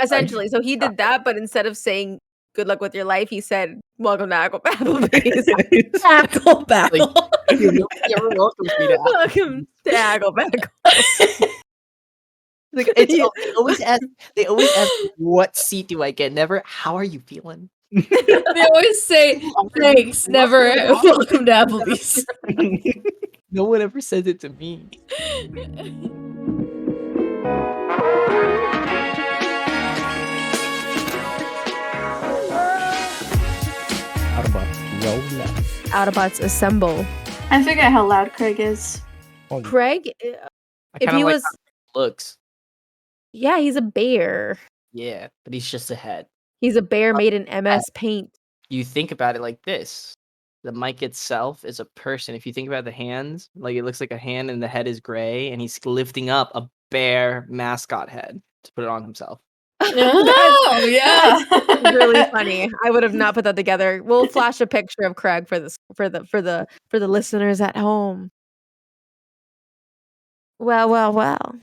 Essentially. So he did that, but instead of saying good luck with your life, he said, welcome to AppleBees. Tackle battle. Nobody ever welcomes me to Welcome to AppleBees. Like they always ask, what seat do I get? Never, how are you feeling? They always say thanks, never welcome to Applebee's. No one ever says it to me. Autobots roll up. Autobots assemble. I forget how loud Craig is. Craig, if he was, looks. Yeah, he's a bear. Yeah, but he's just a head. He's a bear made in MS Paint. You think about it like this. The mic itself is a person. If you think about the hands, like it looks like a hand and the head is gray, and he's lifting up a bear mascot head to put it on himself. Oh, yeah. That's really funny. I would have not put that together. We'll flash a picture of Craig for this for the listeners at home. Well. Well.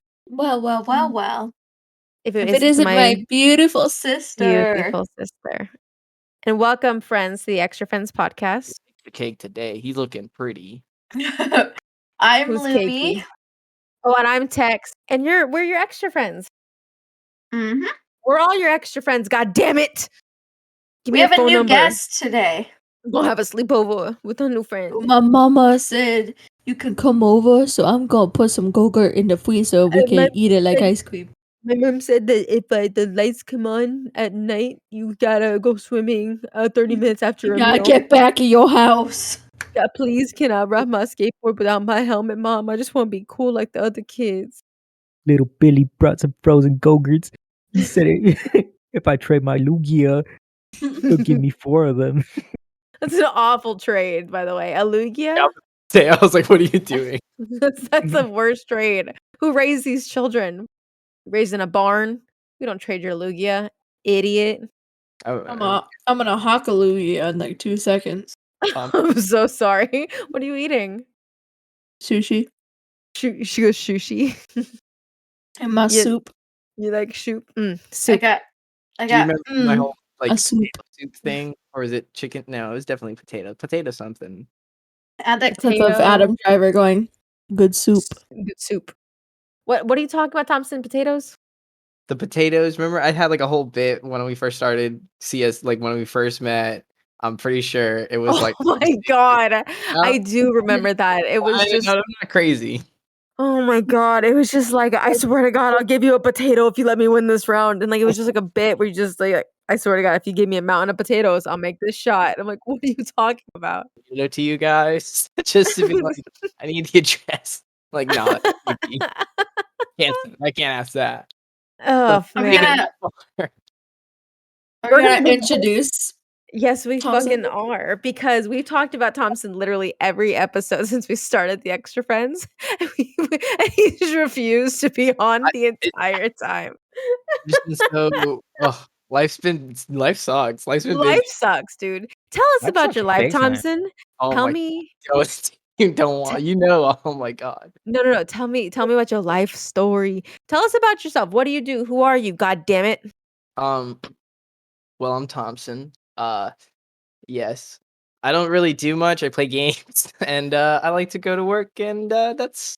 If it isn't my beautiful sister. Beautiful sister. And welcome, friends, to the Extra Friends podcast. The cake today. He's looking pretty. I'm Who's Lumi. cakey? Oh, and I'm Tex. And we're your extra friends. Mm-hmm. We're all your extra friends. God damn it! We have a new guest today. We'll have a sleepover with a new friend. My mama said you can come over, so I'm gonna put some Go-Gurt in the freezer. We can eat it like ice cream. My mom said that if the lights come on at night, you gotta go swimming 30 minutes after a meal. Get back in your house. Yeah, please, can I ride my skateboard without my helmet, Mom? I just want to be cool like the other kids. Little Billy brought some frozen Go-Gurts. He said if I trade my Lugia, he'll give me 4 of them. That's an awful trade, by the way. A Lugia? I was like, what are you doing? That's the worst trade. Who raised these children? Raised in a barn? We don't trade your Lugia, idiot. I'm gonna hawk a Lugia in like 2 seconds. I'm so sorry. What are you eating? Sushi. She goes sushi. And my soup. You like soup? Soup. I got. Do you remember my whole a soup thing, or is it chicken? No, it was definitely potato something. Clip of Adam Driver going, good soup. Good soup. What are you talking about, Tomson? Potatoes? The potatoes. Remember, I had like a whole bit when we first started CS, like when we first met. I'm pretty sure it was like. Oh my god, I do remember that. It was just. I'm not crazy. Oh my god, it was just like, I swear to God, I'll give you a potato if you let me win this round. And like it was just like a bit where you just like, I swear to God, if you give me a mountain of potatoes, I'll make this shot. And I'm like, what are you talking about? To you guys, just to be like, I need the address. Like, no, I can't ask that. Oh man, we're gonna introduce. Yes, we Tomson? fucking are, because we've talked about Tomson literally every episode since we started the Extra Friends. And he's refused to be on the entire time. Life sucks. Life sucks, dude. Tell us about your life, Tomson. Tell me. You don't want, oh my god. No. Tell me about your life story. Tell us about yourself. What do you do? Who are you? God damn it. Well, I'm Tomson. Yes. I don't really do much. I play games and I like to go to work, and that's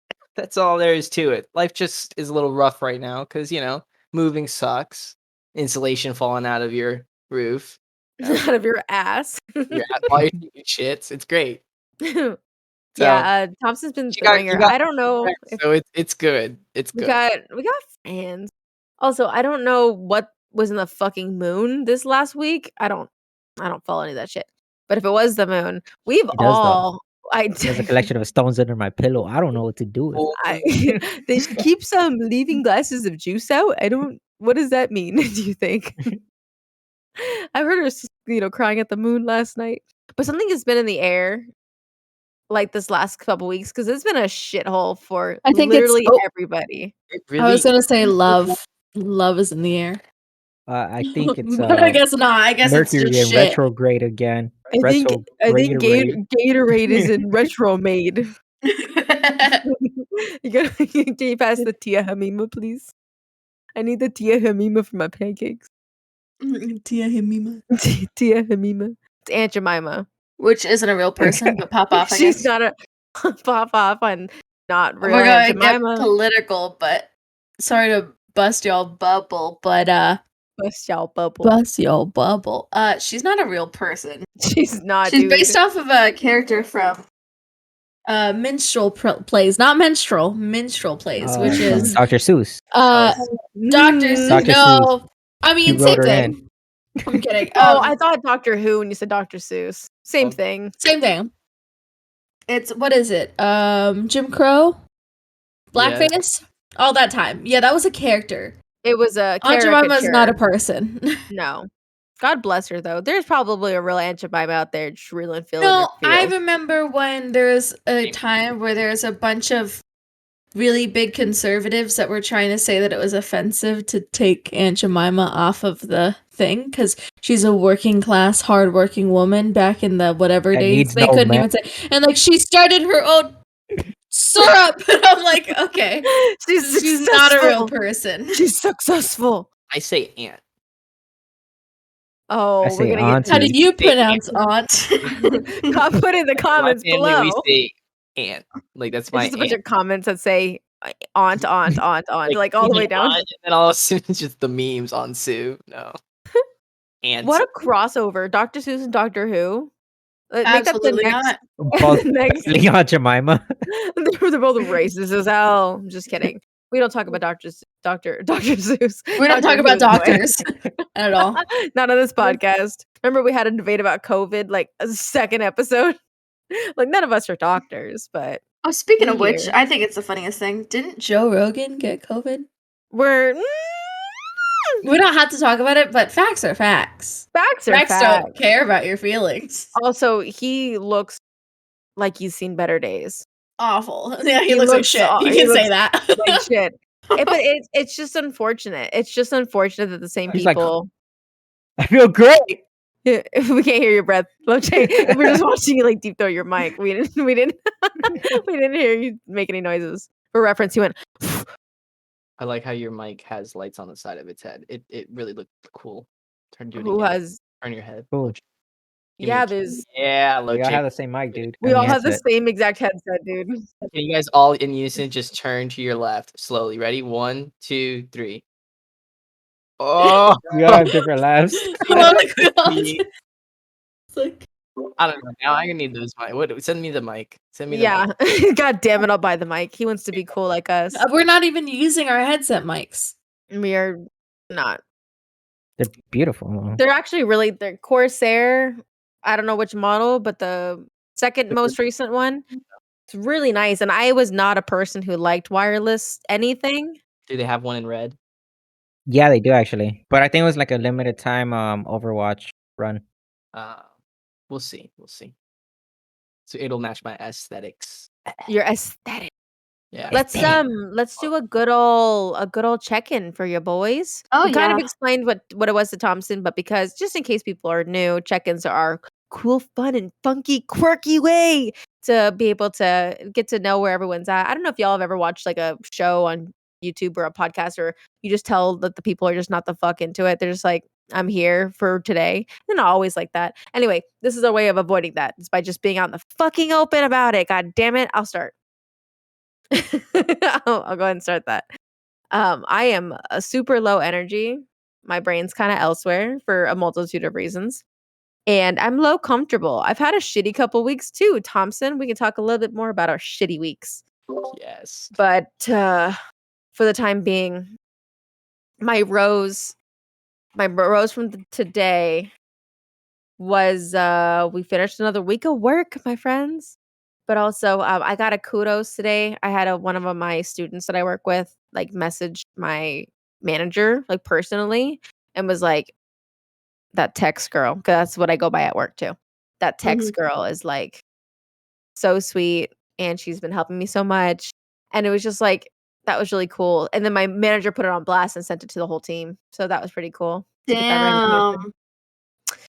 all there is to it. Life just is a little rough right now because, moving sucks. Insulation falling out of your roof. Out of your ass. Life shits. It's great. Yeah, Tomson's been the ringer. I don't know. So it's good. It's good. We got fans. Also, I don't know what was in the fucking moon this last week. I don't follow any of that shit. But if it was the moon, there's a collection of stones under my pillow. I don't know what to do with it. They keep leaving glasses of juice out. What does that mean, do you think? I heard her, crying at the moon last night. But something has been in the air like this last couple weeks, because it's been a shithole for literally everybody. I was gonna say love is in the air. I think it's but I guess not. I guess Mercury it's just in retrograde again. I think Gatorade is in retromade. Can you pass the Tia Hamima, please? I need the Tia Hemima for my pancakes. Tia Hemima. Tia Hemima. It's Aunt Jemima. Which isn't a real person, but pop off, I She's guess. not a pop off on not real We're Aunt gonna get Jemima. political, but sorry to bust y'all bubble, but Bust y'all bubble. Bust your bubble. she's not a real person. She's not, She's dude. based off of a character from Minstrel plays, not menstrual, minstrel plays, which from is Dr. Seuss. Dr. Mm. Dr. No, I He mean wrote same her thing. I'm kidding. Oh, I thought Doctor Who when you said Dr. Seuss. Same Oh. thing. Same thing. It's what is it? Jim Crow, blackface, all that time. Yeah, that was a character. It was a Aunt Jemima is not a caricature. person. No. God bless her, though. There's probably a real Aunt Jemima out there just reeling, feeling No, her I feels. remember when there's a time where there's a bunch of really big conservatives that were trying to say that it was offensive to take Aunt Jemima off of the thing because she's a working class, hardworking woman back in the whatever That days. needs They no couldn't man. even say, and like she started her own syrup. And I'm like, okay, she's not a real successful. person. She's successful. I say aunt. Oh, I we're say gonna get auntie. How do you pronounce aunt. put in the comments My family, below. we say aunt. Like that's It's my just a bunch aunt. of comments that say aunt, like all the way down. aunt, and then all of a sudden it's just the memes on Sue. No. Aunt. What a crossover. Dr. Seuss and Doctor Who. Make that the Absolutely next. not. Both next. Aunt Jemima. They're both racist as hell. I'm just kidding. We don't talk about Dr. Seuss. We don't talk Dr. about Who, anyway. doctors at all. Not on this podcast. Remember we had a debate about COVID, like a second episode? Like none of us are doctors, but Oh, speaking of we which, here. I think it's the funniest thing. Didn't Joe Rogan get COVID? We're We don't have to talk about it, but facts are facts. facts are Facts facts. don't care about your feelings. Also, he looks like he's seen better days. Awful. Yeah, he He looks like looks shit. aw- You he can say looks that. Like shit. But it's just unfortunate. It's just unfortunate that the same He's like, people. I feel great. If we can't hear your breath, Locche. If we're just watching you like deep throat your mic, we didn't we didn't hear you make any noises. For reference, you went. I like how your mic has lights on the side of its head. It really looked cool. Do it Who again. has? Turn your head. Cool. Locche. Give me Yeah, a- there's. Yeah, We all Locche. have the same mic, dude. We I all mean, have the that's it. same exact headset, dude. Can you guys all in unison just turn to your left slowly? Ready? 1, 2, 3. Oh, We all have different laughs. It's like, I don't know. Now I need those mic. What? Send me the mic. Send me the Yeah. mic. God damn it! I'll buy the mic. He wants to be cool like us. we're not even using our headset mics. We are not. They're beautiful. They're actually really. They're Corsair. I don't know which model, but the second most recent one. It's really nice. And I was not a person who liked wireless anything. Do they have one in red? Yeah, they do actually. But I think it was like a limited time Overwatch run. We'll see. We'll see. So it'll match my aesthetics. Your aesthetic. Yeah. Let's do a good old check-in for you boys. Oh, We kind of yeah. explained what it was to Tomson, but because just in case people are new, check-ins are cool, fun, and funky, quirky way to be able to get to know where everyone's at. I don't know if y'all have ever watched like a show on YouTube or a podcast, or you just tell that the people are just not the fuck into it. They're just like, I'm here for today. They're not always like that. Anyway, this is a way of avoiding that. It's by just being out in the fucking open about it. God damn it. I'll start. I'll go ahead and start that. I am a super low energy. My brain's kind of elsewhere for a multitude of reasons. And I'm low comfortable. I've had a shitty couple weeks too, Tomson. We can talk a little bit more about our shitty weeks. Yes. But for the time being, my rose from today was we finished another week of work, my friends. But also, I got a kudos today. I had one of my students that I work with like message my manager like personally and was like, that text girl, 'cause that's what I go by at work too. That text girl is like so sweet and she's been helping me so much. And it was just like, that was really cool. And then my manager put it on blast and sent it to the whole team. So that was pretty cool. to get that recognition. Damn.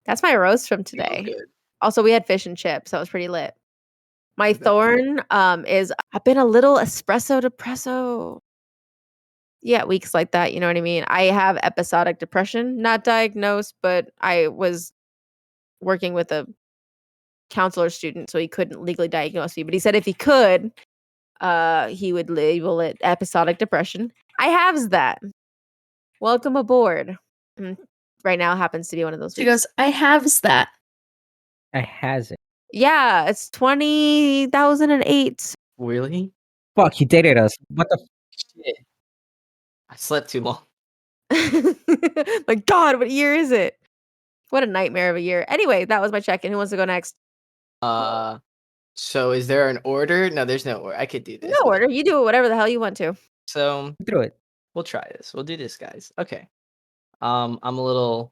That's my roast from You feel today. good. Also, we had fish and chips. That was pretty lit. My I bet. thorn is I've been a little espresso depresso. Yeah, weeks like that, you know what I mean? I have episodic depression, not diagnosed, but I was working with a counselor student, so he couldn't legally diagnose me, but he said if he could, he would label it episodic depression. I have that. Welcome aboard. Mm, right now happens to be one of those She weeks. goes, I haves that. I has it. Yeah, it's 20,008. Really? Fuck, you dated us. What the Shit. I slept too long. My God, what year is it? What a nightmare of a year. Anyway, that was my check-in. Who wants to go next? So is there an order? No, there's no order. I could do this. No order. You do whatever the hell you want to. So through it? we'll try this. We'll do this, guys. Okay. I'm a little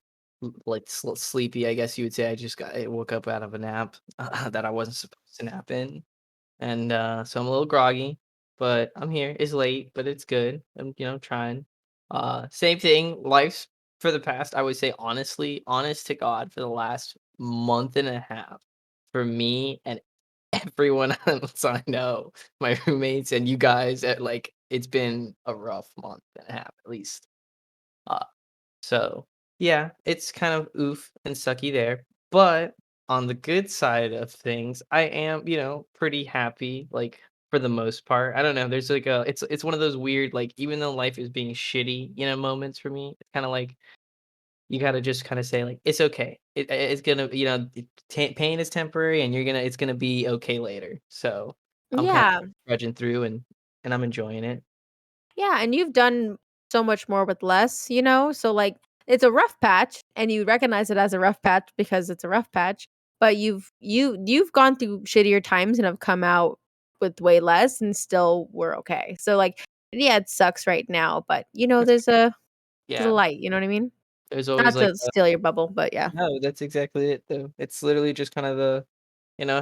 like sleepy, I guess you would say. I woke up out of a nap that I wasn't supposed to nap in, and so I'm a little groggy. But I'm here. It's late, but it's good. I'm trying. Same thing. Life's for the past. I would say honestly, honest to God, for the last month and a half, for me and everyone else I know, my roommates and you guys, like it's been a rough month and a half at least. Uh, so yeah, it's kind of oof and sucky there. But on the good side of things, I am, pretty happy, like for the most part. I don't know. There's like it's one of those weird, like even though life is being shitty, moments for me. It's kind of like you gotta just kind of say like it's okay. It's gonna, pain is temporary, and it's gonna be okay later. So I'm kind Yeah. of trudging through, and I'm enjoying it. Yeah, and you've done so much more with less, So like it's a rough patch and you recognize it as a rough patch because it's a rough patch, but you've gone through shittier times and have come out with way less and still we're okay. So like yeah, it sucks right now, but there's a Yeah, light, you know what I mean? there's always Not like to steal your bubble, but yeah. no, that's exactly it though. It's literally just kind of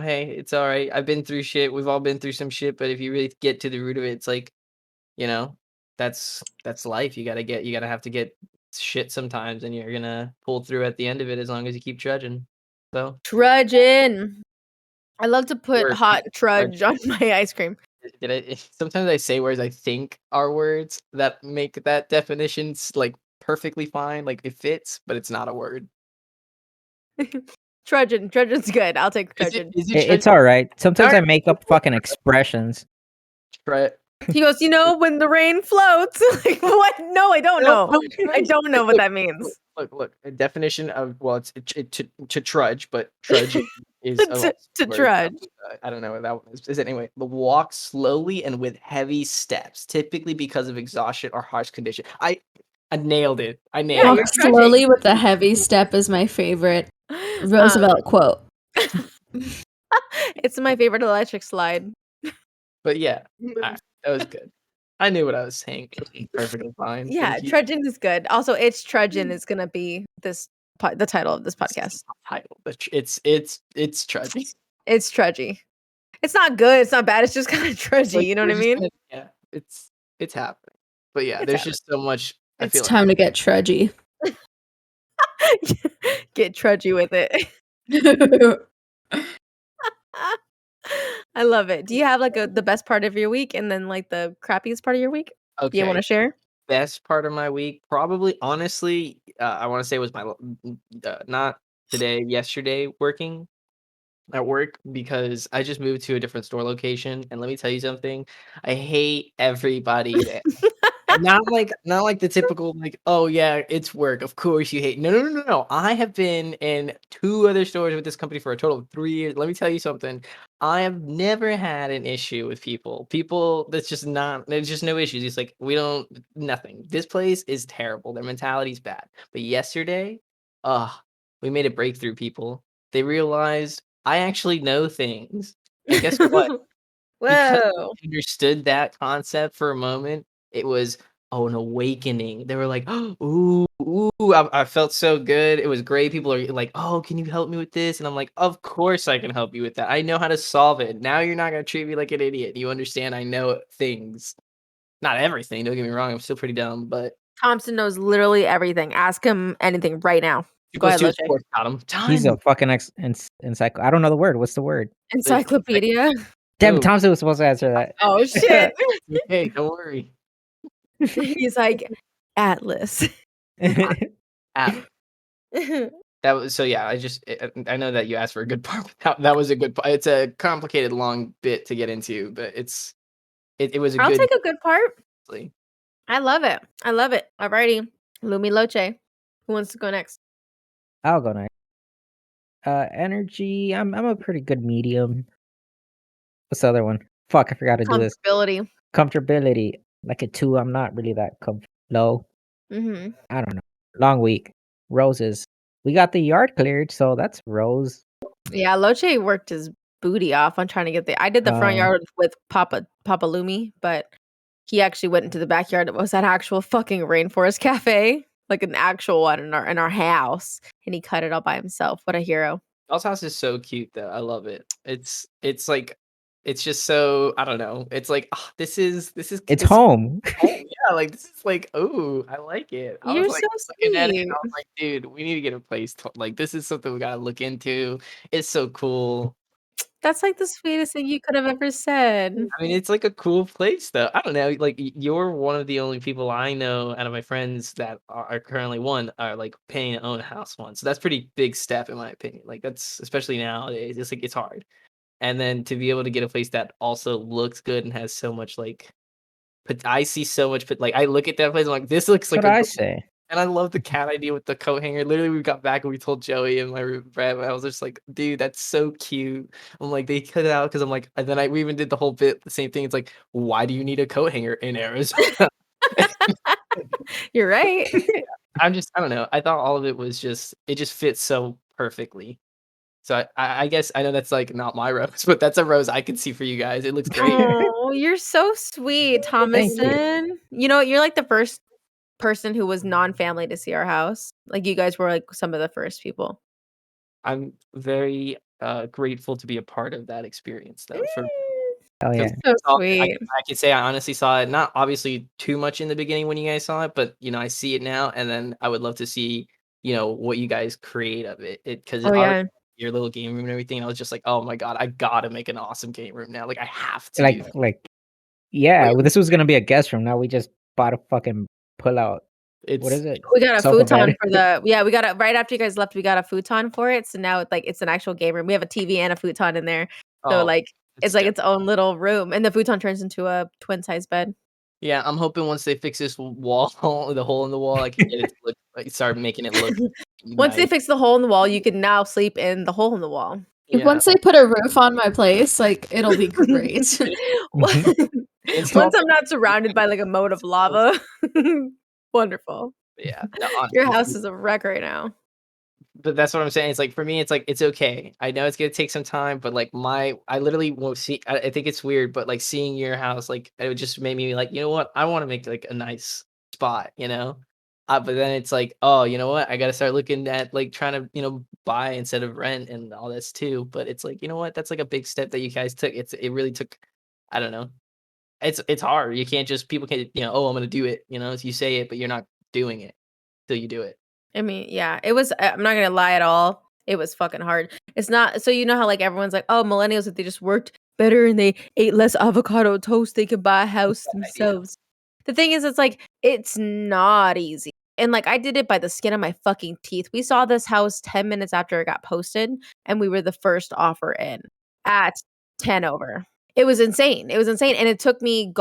hey, it's all right. I've been through shit. We've all been through some shit, but if you really get to the root of it, it's like, you know, that's life. You gotta have to get shit sometimes, and you're gonna pull through at the end of it as long as you keep trudging. So Trudgin. I love to put Word, hot trudge. trudge on my ice cream. Sometimes I say words I think are words that make that definitions like perfectly fine, like it fits, but it's not a word. Trudgin. Trudgin's good. I'll take Is it? trudgin. Is it? It's all right. Sometimes I Alright. make up fucking expressions. He goes, when the rain floats. Like, what? No, I don't know. I don't know what that means. Look. A definition of to trudge, but trudge is a To word. trudge. I don't know what that one is. Is it anyway? The walk slowly and with heavy steps, typically because of exhaustion or harsh condition. I nailed it. I nailed Yeah, it. you're Walk slowly with a heavy step is my favorite Roosevelt quote. It's my favorite electric slide. But yeah, that was good. I knew what I was saying. Perfectly fine. Yeah, Thank you. trudging is good. Also, it's trudging is gonna be the title of this podcast. Title. It's trudging. It's trudgy. It's not good. It's not bad. It's just kind of trudgy. Like, You know what we're I just mean? gonna- yeah, it's happening. But yeah, It's there's just so much. I It's feel time to get trudgy. Get trudgy with it. I love it. Do you have like the best part of your week and then like the crappiest part of your week? like, Do you want okay. to share? Best part of my week, probably honestly, I want to say was not today, yesterday working at work because I just moved to a different store location, and let me tell you something, I hate everybody there. And not like the typical like, "Oh, yeah, it's work, of course you hate." No. I have been in 2 other stores with this company for a total of 3 years. Let me tell you something, I have never had an issue with people. People that's just not there's just no issues. It's like, we don't nothing. This place is terrible. Their mentality's bad. But yesterday, ugh, we made a breakthrough, people. They realized I actually know things. And guess what? Because Whoa. I understood that concept for a moment, it was, oh, an awakening. They were like, "Ooh, ooh," I felt so good. It was great. People are like, "Oh, can you help me with this?" And I'm like, "Of course I can help you with that. I know how to solve it. Now you're not gonna treat me like an idiot. You understand I know things. Not everything, don't get me wrong, I'm still pretty dumb, but Tomson knows literally everything. Ask him anything right now. you Go go ahead, to Locche. sports got him. He's a Done. fucking encycl. I don't know the word. What's the word? Encyclopedia. Damn, Boom. Thompson was supposed to answer that. Oh shit. Okay, don't worry. He's like, Atlas. App. That was so. Yeah, I know that you asked for a good part. But that was a good part. It's a complicated, long bit to get into, but it was a I'll good. take a good part. Honestly. I love it. I love it. Alrighty. Lumi Locche. Who wants to go next? I'll go next. Energy. I'm a pretty good medium. What's the other one? Fuck, I forgot to do this. Comfortability. Comfortability. Like a 2. I'm not really that low. Mm-hmm. I don't know. Long week. Roses. We got the yard cleared, so that's rose. Yeah, Locche worked his booty off on trying to get I did the front yard with Papa Lumi, but he actually went into the backyard. It was that actual fucking rainforest cafe, like an actual one in our house, and he cut it all by himself. What a hero! Y'all's house is so cute though. I love it. It's like it's just so I don't know. It's like this is It's home. home. Yeah, like this is like I like it. I You're was like so looking at it sweet. and I was like, dude, we need to get a place. Like this is something we gotta look into. It's so cool. That's like the sweetest thing you could have ever said. I mean, it's like a cool place though. I don't know. Like you're one of the only people I know out of my friends that are currently are like paying to own a house one. So that's pretty big step in my opinion. Like that's especially nowadays. It's like it's hard. And then to be able to get a place that also looks good and has so much like I see so much like I look at that place, I'm like, this looks That's like what a I say. and I love the cat idea with the coat hanger. Literally, we got back and we told Joey and my Brad. I was just like, dude, that's so cute. I'm like, they cut it out because I'm like, and then we even did the whole bit, the same thing. It's like, why do you need a coat hanger in Arizona? You're right. I don't know. I thought all of it was it just fits so perfectly. So I guess I know that's like not my rose, but that's a rose I can see for you guys. It looks great. Oh, you're so sweet, Thank you. Thomason. You know, you're like the first person who was non-family to see our house. Like you guys were like some of the first people. I'm very grateful to be a part of that experience, though. For Oh yeah. So I sweet. could say I honestly saw it, not obviously too much in the beginning when you guys saw it, but I see it now, and then I would love to see what you guys create of it. Because Oh already yeah. your little game room and everything, I was just like, oh my god, I gotta make an awesome game room now. Like I have to do that. Yeah, Wait, well, this was gonna be a guest room. Now we just bought a fucking pull out. What it's is it? We got a Sofa futon bed. for we got it right after you guys left. We got a futon for it. So now it's an actual game room. We have a TV and a futon in there. So oh, it's like its own little room, and the futon turns into a twin size bed. yeah. I'm hoping once they fix this wall, the hole in the wall, I can get it to look like start making it look Once they nice. fix the hole in the wall, you can now sleep in the hole in the wall. If Yeah. once they put a roof on my place, like it'll be great. They Once installed I'm not surrounded by like a moat of lava. Wonderful. yeah. No, Your honestly. house is a wreck right now. But that's what I'm saying. It's like for me, it's like it's okay. I know it's gonna take some time, but like I literally won't see. I think it's weird, but like seeing your house, like it would just made me like, you know what? I want to make like a nice spot, you know. But then it's like, oh, you know what? I got to start looking at like trying to buy instead of rent and all this too. But it's like, you know what? That's like a big step that you guys took. It really took. I don't know. It's hard. You can't just people can't oh, I'm gonna do it. You say it, but you're not doing it till you do it. I mean, yeah, it was. I'm not gonna lie at all. It was fucking hard. It's not. So you know how like everyone's like, oh, millennials, if they just worked better and they ate less avocado toast, they could buy a house Idea. themselves. The thing is, it's like it's not easy. And like I did it by the skin of my fucking teeth. We saw this house 10 minutes after it got posted, and we were the first offer in at 10 over. It was insane. It was insane. And it took me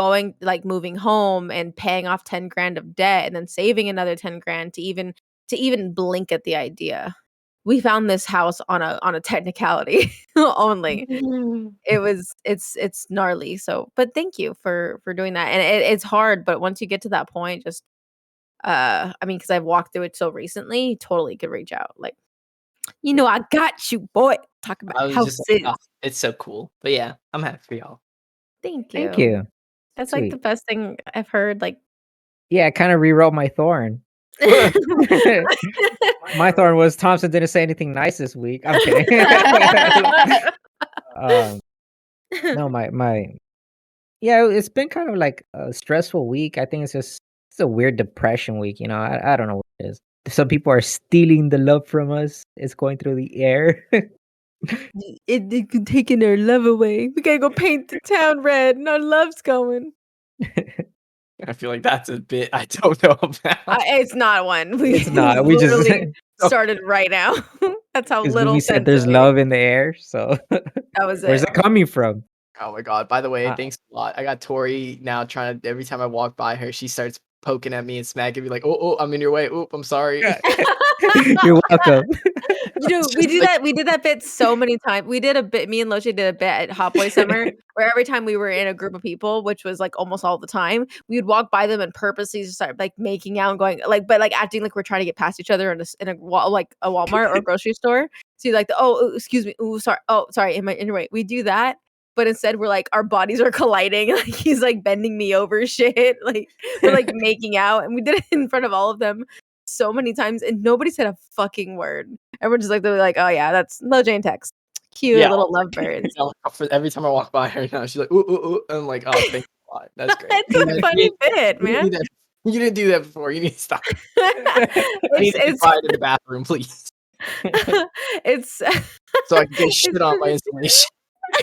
moving home and paying off 10 grand of debt and then saving another 10 grand to even blink at the idea. We found this house on a technicality only. It's gnarly. So, but thank you for doing that. And it's hard, but once you get to that point, just I mean, because I've walked through it so recently, totally could reach out. Like, I got you, boy. Talk about I was just houses. like, oh, it's so cool. But yeah, I'm happy for y'all. Thank Thank you. you. That's like the Sweet. best thing I've heard. Like, Yeah, I kind of rewrote my Thorn. My Thorn was Tomson didn't say anything nice this week. I'm kidding. No, yeah, it's been kind of like a stressful week. I think it's a weird depression week. I don't know what it is. Some people are stealing the love from us. It's going through the air. it taking our love away. We gotta go paint the town red, and our love's going. I feel like that's a bit I don't know about. It's not one. We It's not. We just literally started right now. That's how because little Lumi said sense there's it made. love in the air. So That was where's it. it coming from? Oh my god! By the way, Uh, thanks a lot. I got Tori now trying to. Every time I walk by her, she starts poking at me and smacking me like, "Oh, I'm in your way. Oop, I'm sorry." You're welcome. You know, It's we just do like- that. We did that bit so many times. We did a bit. Me and Locche did a bit at Hot Boy Summer, where every time we were in a group of people, which was like almost all the time, we would walk by them and purposely just start like making out and going like, but like acting like we're trying to get past each other like a Walmart or a grocery store. So you're like, excuse me, sorry, sorry, in your way. We do that, but instead we're like our bodies are colliding. Like he's like bending me over, shit. Like we're like making out, and we did it in front of all of them so many times, and nobody said a fucking word. Everyone just like they're like, oh yeah, that's Locche and Tex, cute Yeah, little lovebirds. yeah, like, every time I walk by her now, she's like, "Ooh, ooh, ooh," and I'm like, "Oh, thank you a lot. That's great." It's a funny bit, You didn't man. do that- You didn't do that before. You need to stop. I need to be it's quiet in the bathroom, please, it's so I can get shit on my installation.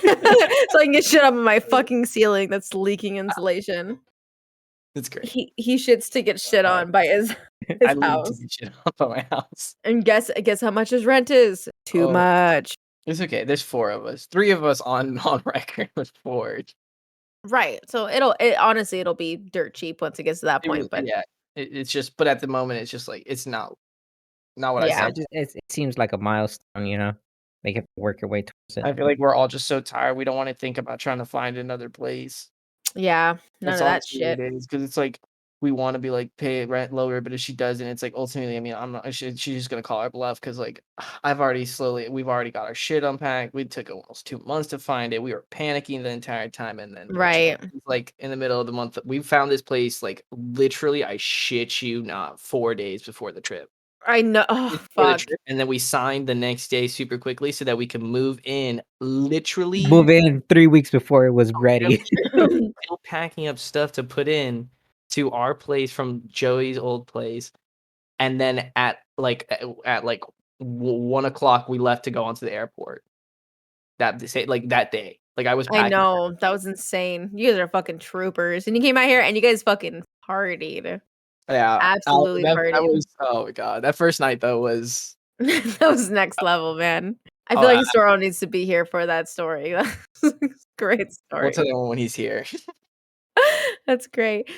so I can get shit up on my fucking ceiling that's leaking insulation. It's great. He shits to get shit on by his I love to house. get shit on by my house. And guess how much his rent is? Too Oh. much. It's okay. There's 4 of us. 3 of us on record with 4. Right. So honestly it'll be dirt cheap once it gets to that point. But Yeah, it's just. But at the moment, it's just like it's not what I Yeah. said. It seems like a milestone, you know. They have to work your way towards it. I feel like we're all just so tired. We don't want to think about trying to find another place. yeah, none That's of that honestly shit. what it is, because it's like we want to be like pay rent lower, but if she doesn't, it's like ultimately, I mean, I'm not. She's just gonna call our bluff because like we've already got our shit unpacked. We took almost 2 months to find it. We were panicking the entire time, and then Right. like in the middle of the month, we found this place like literally, I shit you not, 4 days before the trip. I know. Oh Before the fuck. trip, and then we signed the next day super quickly so that we could move in literally. Move in 3 weeks before it was ready. Still packing up stuff to put in to our place from Joey's old place, and then at 1 o'clock we left to go onto the airport. That day, like I was. I Packing know. That was insane. You guys are fucking troopers. And you came out here and you guys fucking partied. Yeah, Absolutely that partied. was. Oh my god, that first night though was. That was next level, man. I feel Oh, like Storl needs to be here for that story. That's a great story. We'll tell you when he's here. That's great.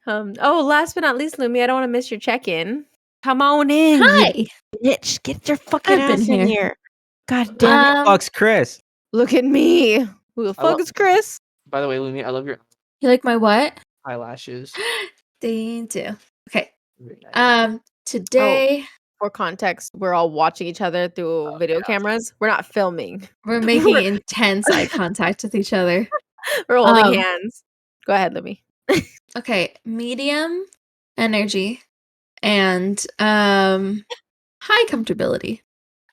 Last but not least, Lumi, I don't want to miss your check-in. Come on in, Hi. you bitch. Get your fucking I've been ass in here. here. God damn it. Fucks Chris. Look at me. Who the I lo- fuck is Chris? By the way, Lumi, I love your You like my what? eyelashes. They do. Okay. Very nice. Today For context, we're all watching each other through video cameras. We're not filming. we're making intense eye contact with each other. We're holding Um, hands. Go ahead, Lumi. Okay, medium energy and high comfortability.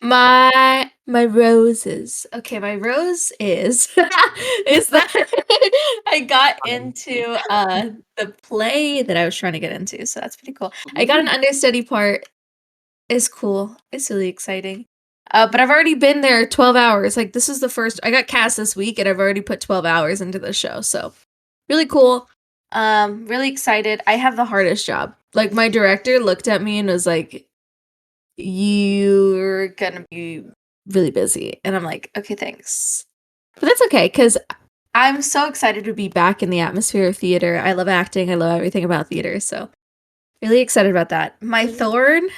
My roses. Okay, my rose is is that I got into the play that I was trying to get into, so that's pretty cool. I got an understudy part. It's cool. It's really exciting. But I've already been there 12 hours. Like this is the first I got cast this week and I've already put 12 hours into the show. So really cool. Really excited. I have the hardest job. Like my director looked at me and was like, "You're gonna be really busy." And I'm like, "Okay, thanks." But that's okay because I'm so excited to be back in the atmosphere of theater. I love acting. I love everything about theater. So really excited about that. My thorn.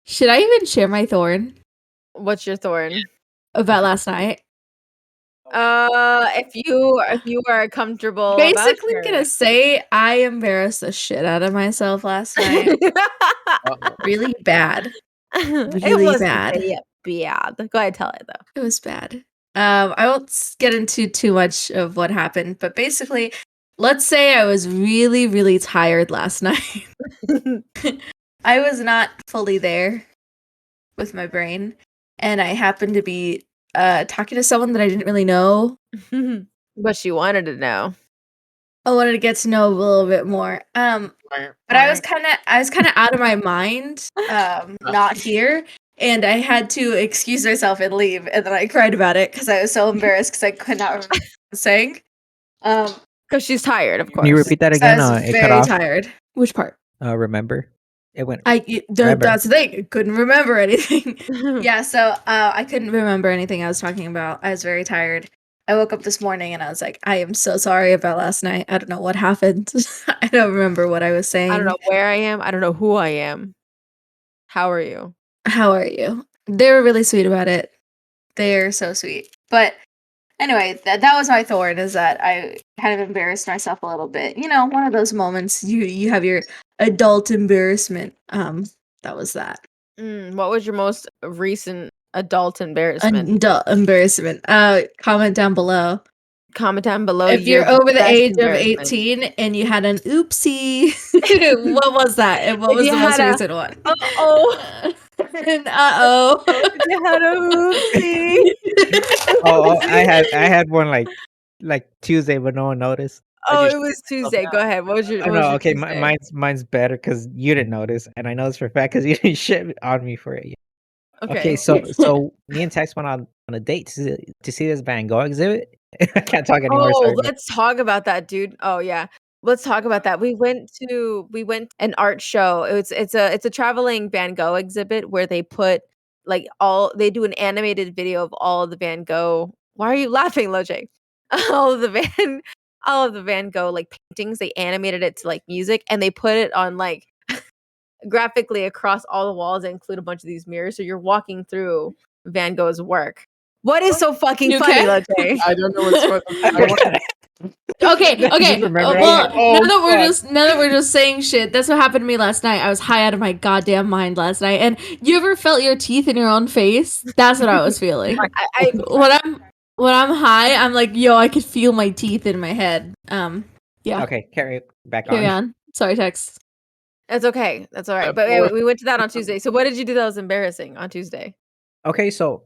Should I even share my thorn What's your thorn? about last night? If you are comfortable about Basically, sharing gonna say I embarrassed the shit out of myself last night. it. Uh-oh. Really bad. It Really wasn't bad. bad. Go ahead, tell it though. It was bad. I won't get into too much of what happened, but basically, let's say I was really, really tired last night. I was not fully there with my brain, and I happened to be talking to someone that I didn't really know. But she wanted to know. I wanted to get to know a little bit more. But I was kind of out of my mind, not here, and I had to excuse myself and leave. And then I cried about it because I was so embarrassed because I could not remember what I was saying. Because she's tired, of Can you course. repeat that I again? was It cut very off. tired. Which part? Remember? It went. Remember. That's the thing. I couldn't remember anything. Yeah, so I couldn't remember anything I was talking about. I was very tired. I woke up this morning and I was like, I am so sorry about last night. I don't know what happened. I don't remember what I was saying. I don't know where I am. I don't know who I am. How are you? How are you? They were really sweet about it. They're so sweet. But anyway, that was my thorn, is that I kind of embarrassed myself a little bit. You know, one of those moments you have your adult embarrassment. That was that. What was your most recent adult embarrassment? Adult embarrassment. Comment down below. Comment down below. If you're your over the best age of embarrassment. 18 and you had an oopsie, what was that? And what If was you the most had a- recent one? Uh-oh. Uh-oh. If you had a oopsie. Oh, I had one like Tuesday, but no one noticed. Oh, just it was shut yourself Tuesday. down. Go ahead. What was your? Oh What was no, your okay, Tuesday? mine's better because you didn't notice, and I know this for a fact because you didn't shit on me for it yet. Okay, so me and Tex went on a date to see this Van Gogh exhibit. I can't talk anymore. Oh, Sorry. let's talk about that, dude. Oh yeah. Let's talk about that. We went an art show. It's a traveling Van Gogh exhibit where they put they do an animated video of all of the Van Gogh. Why are you laughing, Locche? All of the Van Gogh like paintings, they animated it to like music and they put it on like graphically across all the walls and include a bunch of these mirrors. So you're walking through Van Gogh's work. What is so fucking You funny, okay? Locche? I don't know what's wrong. Okay. Just remember Well, it. Oh, now that we're just saying shit, that's what happened to me last night. I was high out of my goddamn mind last night. And you ever felt your teeth in your own face? That's what I was feeling. I When I'm high, I'm like, yo, I could feel my teeth in my head. Yeah. Okay, carry back Carry on. on. Sorry, Tex. That's okay. That's all right. But we went to that on Tuesday. So what did you do that was embarrassing on Tuesday? Okay, so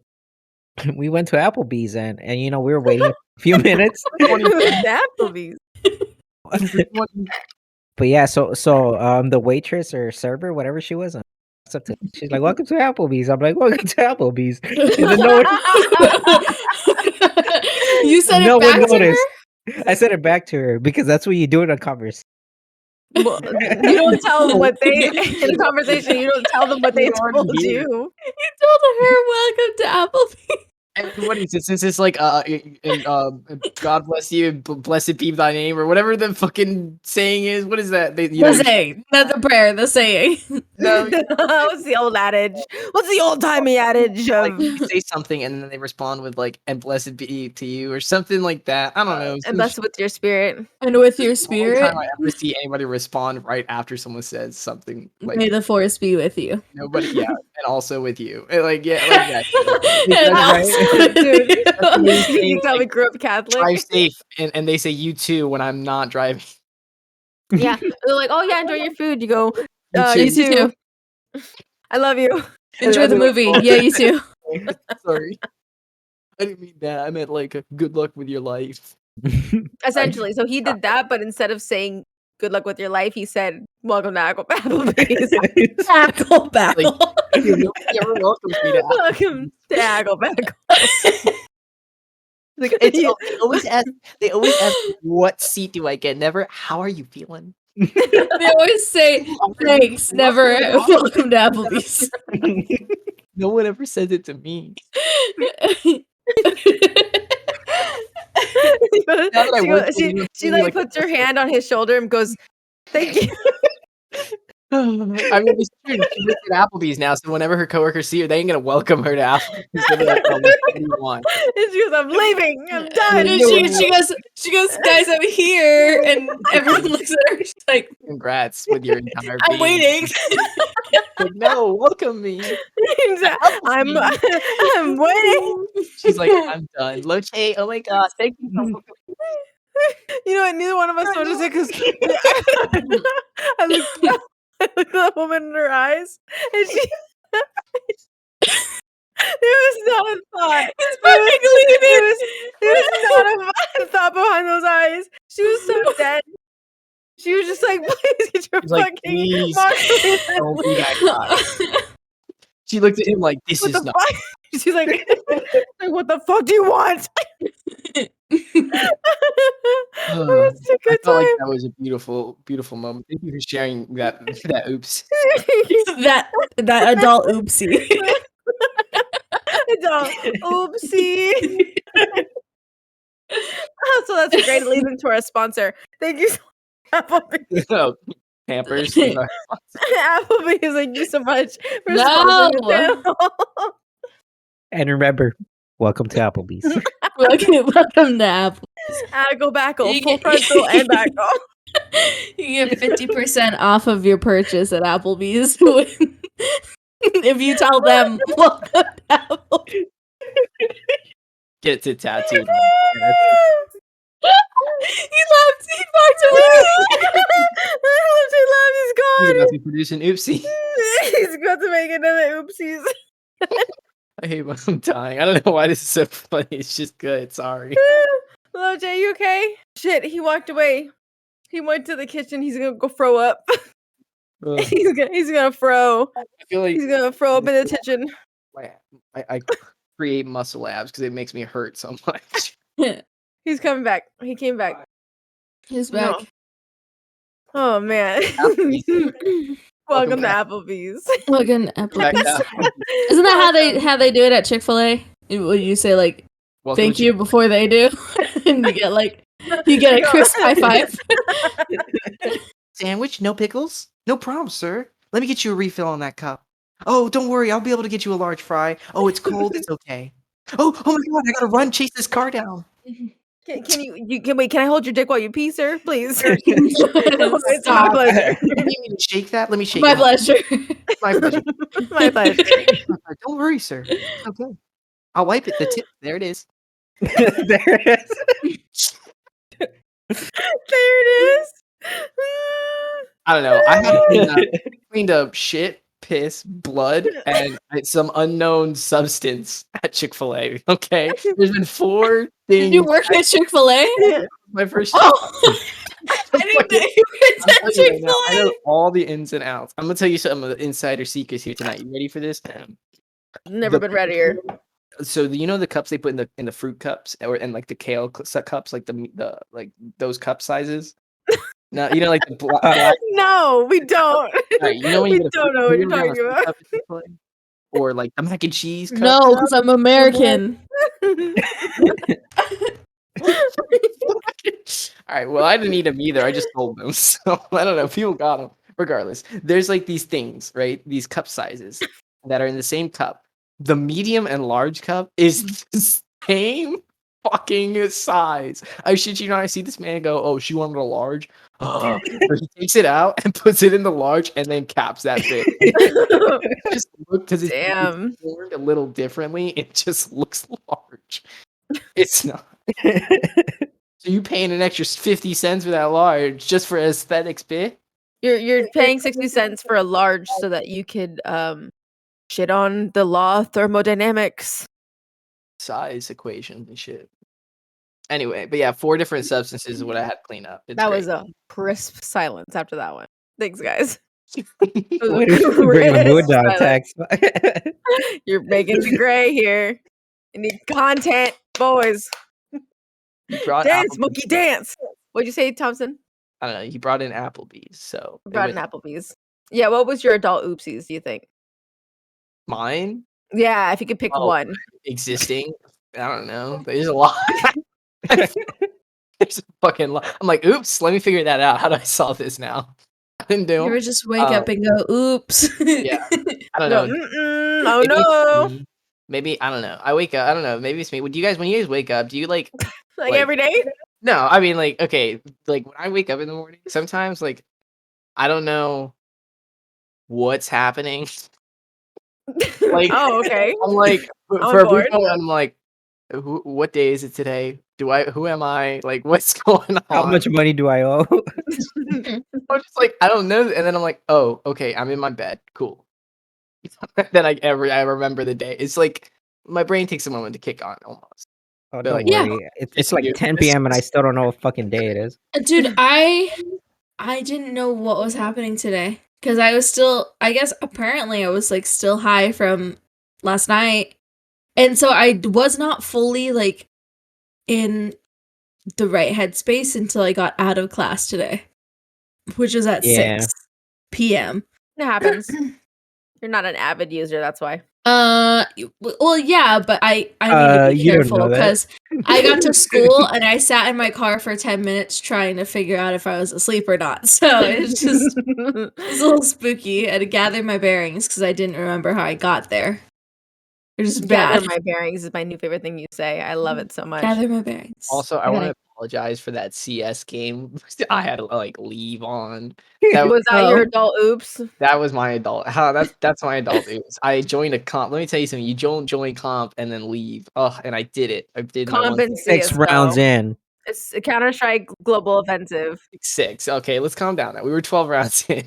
we went to Applebee's and you know we were waiting a few minutes. We went to Applebee's. But yeah, so the waitress or server, whatever she was, she's like, "Welcome to Applebee's." I'm like, "Welcome to Applebee's." And then no one, You said no it one back to her? noticed. I said it back to her because that's what you do in a conversation. Well, you don't tell them what they in a conversation. You don't tell them what they You already told did. you. You told her, welcome to Applebee's. And what is this? Is this like God bless you, blessed be thy name, or whatever the fucking saying is? What is that? The saying, not the prayer, the saying. No, What's the old adage? What's the old timey adage like of you say something and then they respond with like "and blessed be to you" or something like that. I don't know. and blessed with your spirit? And with your The only spirit, time I ever see anybody respond right after someone says something like may the force be with you. nobody, yeah, and also with you, and like yeah, like that. And That's also right. with Dude. you. That's me You saying, tell me like, grew up Catholic. drive safe, and they say you too when I'm not driving. Yeah, they're like, oh yeah, enjoy your food. You go, You you too. too. I love you. Enjoy the movie. Yeah, you too. Sorry, I didn't mean that. I meant like good luck with your life. Essentially, so he did that, but instead of saying "good luck with your life," he said, "Welcome to Applebee's." Tackle battle. Nobody ever welcomes me to Apple. Welcome to Applebee's. Like it's, they always ask. They always ask, "What seat do I get?" Never, "How are you feeling?" They always say thanks, never welcome to Applebee's. No one ever says it to me. Now that I work with you, She you're like like, puts her hand on his shoulder and goes, "Thank you." I mean, it's true. She works at Applebee's now, so whenever her coworkers see her, they ain't gonna welcome her to Applebee's. They'll be like, "Oh, what do you want?" And she goes, "I'm leaving. I'm done." And she goes, guys, I'm here, and everyone looks at her. She's like, Congrats with your entire. I'm waiting. Like, no, welcome me. I'm waiting. She's like, I'm done. Locche, oh my god, thank you. So much. You know what? Neither one of us noticed it because I looked at that woman in her eyes, and she. There was not a thought. There was not a thought behind those eyes. She was so dead. She was just like, "Please get your She's like, fucking "Please, margarita." don't be that guy. She looked at him like, this What is the not. fuck? She's like, "What the fuck do you want?" That's a I good felt like time. that was a beautiful, beautiful moment. Thank you for sharing that. That oops. that adult oopsie. Adult oopsie. So that's a great lead into our sponsor. Thank you so much, Applebee's. Oh, Pampers. is our- Applebee's, thank you so much for No. sponsoring the channel. And remember, welcome to Applebee's. Welcome to Apple. Go back, full You get- frontal and back. You get 50% off of your purchase at Applebee's if you tell them welcome to Applebee's. Get it tattooed. He left. He walked away. He's gone. He's about to produce an oopsie. He's about to make another oopsies. I hate when I'm dying. I don't know why this is so funny. It's just good. Sorry. Hello, Jay, you okay? Shit, he walked away. He went to the kitchen. He's gonna go throw up. Ugh, he's gonna throw. I feel like He's gonna throw up in the kitchen. I create muscle abs because it makes me hurt so much. He's coming back. He came back. He's No. back. Oh man. Applebee's. Welcome to back. Applebee's. Welcome to Back Applebee's. to Applebee's. Isn't that how they do it at Chick-fil-A? Would you say like Welcome thank to- you before they do, and you get a crisp high five? Sandwich? No pickles? No problem, sir. Let me get you a refill on that cup. Oh, don't worry. I'll be able to get you a large fry. Oh, it's cold. It's okay. Oh my God. I gotta run chase this car down. Can you wait? Can I hold your dick while you pee, sir? Please. It's Stop. my pleasure. You need me to shake that? Let me shake My it. pleasure. My pleasure. My pleasure. Don't worry, sir. It's okay. I'll wipe it. The tip. There it is. There it is. There it is. I don't know. I had cleaned up shit, piss, blood, and some unknown substance at Chick-fil-A. Okay, there's been 4 things. Did you work at Chick-fil-A? My first. Oh, I didn't know you worked I'm at telling you right now, I Chick-fil-A. know all the ins and outs. I'm gonna tell you some of the insider secrets here tonight. You ready for this? Never been readier. So you know the cups they put in the fruit cups and like the kale cups, like the like those cup sizes. No, you know like the black. No, we don't. Right, you know when We you get a don't fruit- know what you you're ever have a talking fruit about. cup at Chick-fil-A? Or like the mac and cheese cup. No, because I'm American. All right, well, I didn't eat them either. I just sold them. So I don't know. People got them. Regardless, there's like these things, right? These cup sizes that are in the same cup. The medium and large cup is the same fucking size. I shit you not. I see this man go, "Oh, she wanted a large." So he takes it out and puts it in the large and then caps that bit. Just look because it's Damn. formed a little differently. It just looks large. It's not. So you paying an extra 50 cents for that large just for aesthetics bit? You're paying 60 cents for a large so that you could shit on the law of thermodynamics. Size equation and shit. Anyway, but yeah, 4 different substances is what I had to clean up. It's That great. was a crisp silence after that one. Thanks, guys. What is bringing the mood down, Silence. Tex? You're making me gray here. I need content, boys. You brought Dance, Applebee's. monkey, dance. What'd you say, Tomson? I don't know. He brought in Applebee's, so it Brought in went- Applebee's. Yeah, what was your adult oopsies, do you think? mine Yeah, if you could pick Oh. one. existing. I don't know. There's a lot. There's a fucking lot. I'm like, oops. Let me figure that out. How do I solve this now? I didn't do. You 'em. ever just wake up and go, oops. Yeah. I don't No, know. oh Maybe it's no. me. Maybe I don't know. I wake up. I don't know. Maybe it's me. When you guys wake up, do you like? Like Like- every day? No, I mean like okay. Like when I wake up in the morning, sometimes like I don't know what's happening. Like Oh, okay. I'm like On for a brief board. moment, I'm like, what day is it today? Who am I? Like what's going on? How much money do I owe? I'm just like I don't know, and then I'm like, oh, okay, I'm in my bed, cool. Then I remember the day. It's like my brain takes a moment to kick on almost. Oh, They're don't like, Yeah. worry. It's like you. 10 p.m. and I still don't know what fucking day it is. Dude, I didn't know what was happening today because I was still, I guess apparently I was like still high from last night. And so I was not fully like in the right headspace until I got out of class today, which was at Yeah. 6 p.m. It happens. You're not an avid user, that's why. Well, yeah, but I need to be You don't careful know that. because I got to school and I sat in my car for 10 minutes trying to figure out if I was asleep or not. So it's just it's a little spooky. I had to gather my bearings because I didn't remember how I got there. It was Gather bad. my bearings is my new favorite thing you say. I love it so much. Gather my bearings. Also, I I want gotta- to apologize for that CS game. I had to like leave on. Was that your adult oops? That was my adult. That's my adult oops. I joined a comp. Let me tell you something. You don't join comp and then leave. Oh, and I did it. I did my Comp one and 6 rounds in. It's a Counter-Strike Global Offensive. 6. Okay, let's calm down. Now we were 12 rounds in.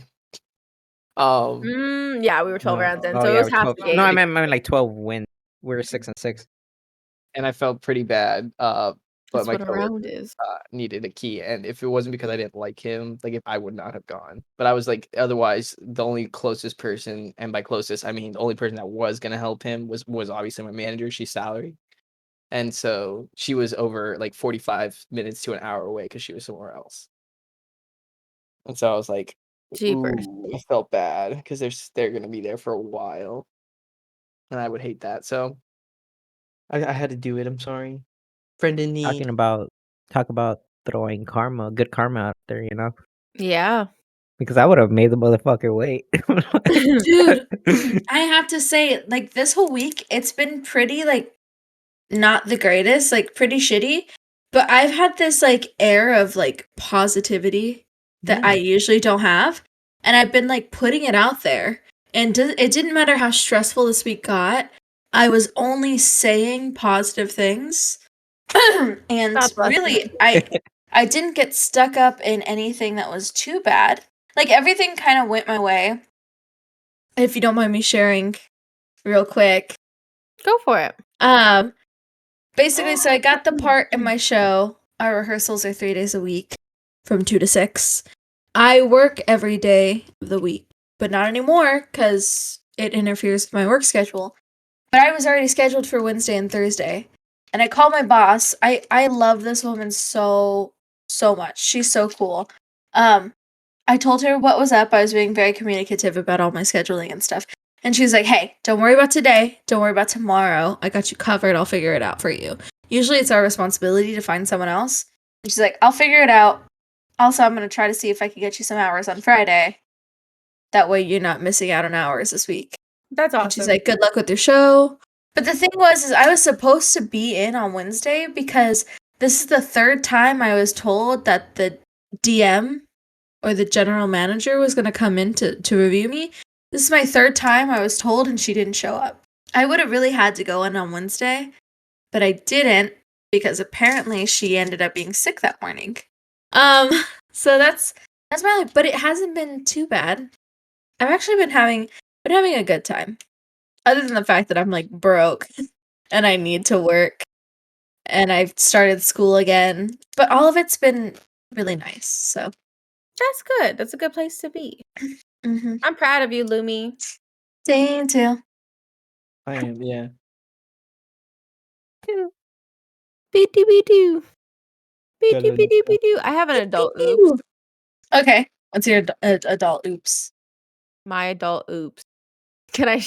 Yeah, we were 12 rounds in, Oh, so it yeah, was we're half 12 the game. No, I meant like 12 wins. We're 6-6. And I felt pretty bad. But That's my what a round is. needed a key, and if it wasn't because I didn't like him, like if I would not have gone. But I was like, otherwise, the only closest person, and by closest I mean the only person that was gonna help him was obviously my manager. She's salary, and so she was over like 45 minutes to an hour away because she was somewhere else. And so I was like, Jeepers. ooh, I felt bad because they're gonna be there for a while, and I would hate that. So I had to do it. I'm sorry, friend in need. Talk about throwing good karma out there, you know? Yeah. Because I would have made the motherfucker wait. Dude, I have to say, like, this whole week, it's been pretty, like, not the greatest, like, pretty shitty. But I've had this, like, air of, like, positivity that I usually don't have. And I've been, like, putting it out there. And it didn't matter how stressful this week got. I was only saying positive things. And God bless really, I didn't get stuck up in anything that was too bad. Like, everything kind of went my way. If you don't mind me sharing real quick. Go for it. Basically, so I got the part in my show. Our rehearsals are 3 days a week from 2 to 6. I work every day of the week, but not anymore because it interferes with my work schedule. But I was already scheduled for Wednesday and Thursday. And I called my boss. I love this woman so much. She's so cool. I told her what was up. I was being very communicative about all my scheduling and stuff. And she was like, hey, don't worry about today. Don't worry about tomorrow. I got you covered. I'll figure it out for you. Usually it's our responsibility to find someone else. And she's like, I'll figure it out. Also, I'm going to try to see if I can get you some hours on Friday. That way you're not missing out on hours this week. That's awesome. And she's like, good luck with your show. But the thing is I was supposed to be in on Wednesday because this is the third time I was told that the DM or the general manager was going to come in to review me. This is my third time I was told and she didn't show up. I would have really had to go in on Wednesday, but I didn't because apparently she ended up being sick that morning. So that's my life, but it hasn't been too bad. I've actually been having a good time. Other than the fact that I'm like broke and I need to work and I've started school again, but all of it's been really nice. So That's good. That's a good place to be. mm-hmm. I'm proud of you, Lumi. Same too. I am, yeah. Be-do. I have an adult oops. Okay. What's your adult oops? My adult oops. Can I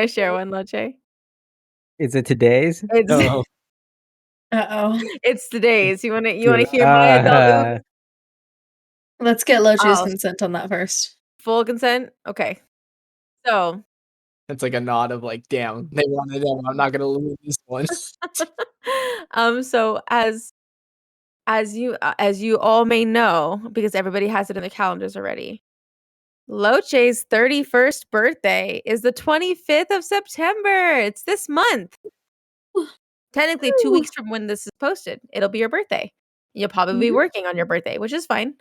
share one, Locche? Is it today's? It's Uh-oh. it's today's. You wanna hear my adult oops? Let's get Locche's Oh. consent on that first. Full consent? Okay. So it's like a nod of like, damn, they wanted them. I'm not gonna lose this one. so as you all may know, because everybody has it in their calendars already, Locche's 31st birthday is the 25th of September. It's this month. Technically 2 weeks from when this is posted, it'll be your birthday. You'll probably be working on your birthday, which is fine.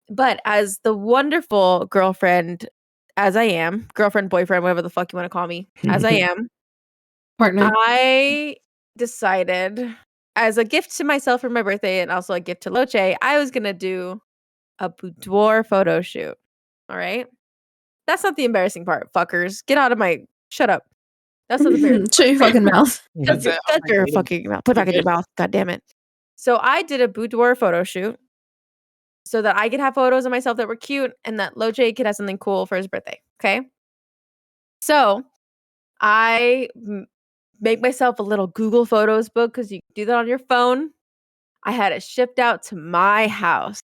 But as the wonderful girlfriend, as I am, girlfriend, boyfriend, whatever the fuck you want to call me, as I am, Partner. I decided as a gift to myself for my birthday and also a gift to Locche, I was going to do a boudoir photo shoot. All right? That's not the embarrassing part, fuckers. Get out of my... Shut up. That's not the embarrassing Shut your fucking mouth. That's it. Shut your fucking mouth. Put it back in your mouth. God damn it. So I did a boudoir photo shoot so that I could have photos of myself that were cute and that Locche could have something cool for his birthday. Okay. So I make myself a little Google Photos book because you can do that on your phone. I had it shipped out to my house.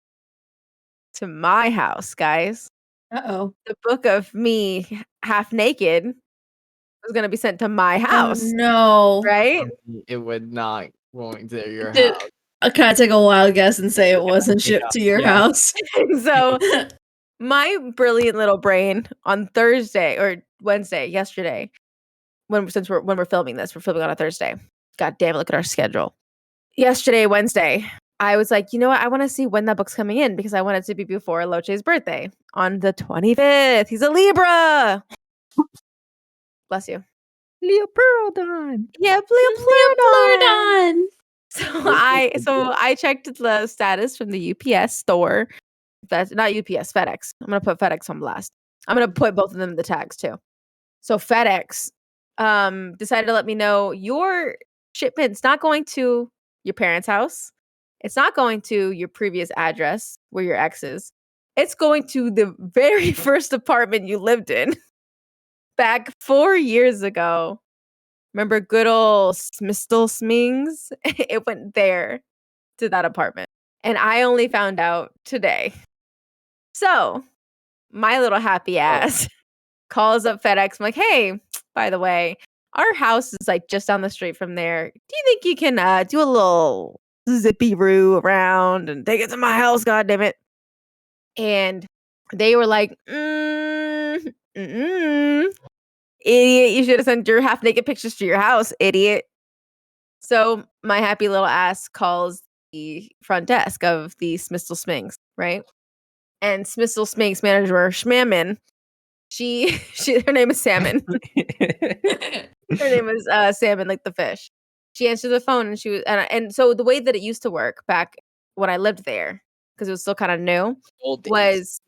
To my house, guys. Uh-oh. The book of me half naked was gonna be sent to my Oh house, no. right? It would not going to your Did- house. Can I take a wild guess and say it wasn't shipped to your Yeah. house? So my brilliant little brain on Thursday or Wednesday, yesterday, when we're filming this, we're filming on a Thursday. God damn it, look at our schedule. Yesterday, Wednesday, I was like, you know what? I want to see when that book's coming in because I want it to be before Loche's birthday on the 25th. He's a Libra. Bless you. Leopoldon. Yeah, Leopoldon. Leopoldon. So I checked the status from the UPS store. That's not UPS, FedEx. I'm gonna put FedEx on blast. I'm gonna put both of them in the tags too. So FedEx decided to let me know your shipment's not going to your parents' house. It's not going to your previous address where your ex is. It's going to the very first apartment you lived in back 4 years ago. Remember good old Smistle Smings? It went there to that apartment. And I only found out today. So my little happy ass calls up FedEx. I'm like, hey, by the way, our house is like just down the street from there. Do you think you can do a little zippy-roo around and take it to my house? God damn it. And they were like, idiot, you should have sent your half naked pictures to your house, idiot. So my happy little ass calls the front desk of the Smistle Sminks, right? And Smistle Sminks manager Schmammin, her name is Salmon. Her name is Salmon, like the fish. She answered the phone and she was, and so the way that it used to work back when I lived there, because it was still kind of new, Old days. was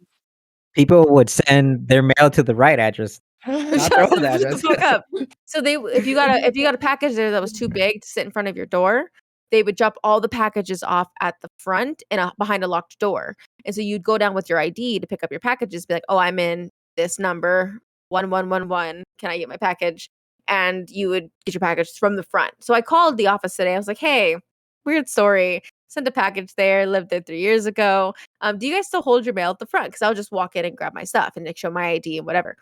People would send their mail to the right address. shut their old the address. fuck up. So if you got a package there that was too big to sit in front of your door, they would drop all the packages off at the front and behind a locked door. And so you'd go down with your ID to pick up your packages, be like, oh, I'm in this number 1111. Can I get my package? And you would get your package from the front. So I called the office today. I was like, hey, weird story. Sent a package there, lived there 3 years ago. Do you guys still hold your mail at the front? Because I'll just walk in and grab my stuff and like show my ID and whatever.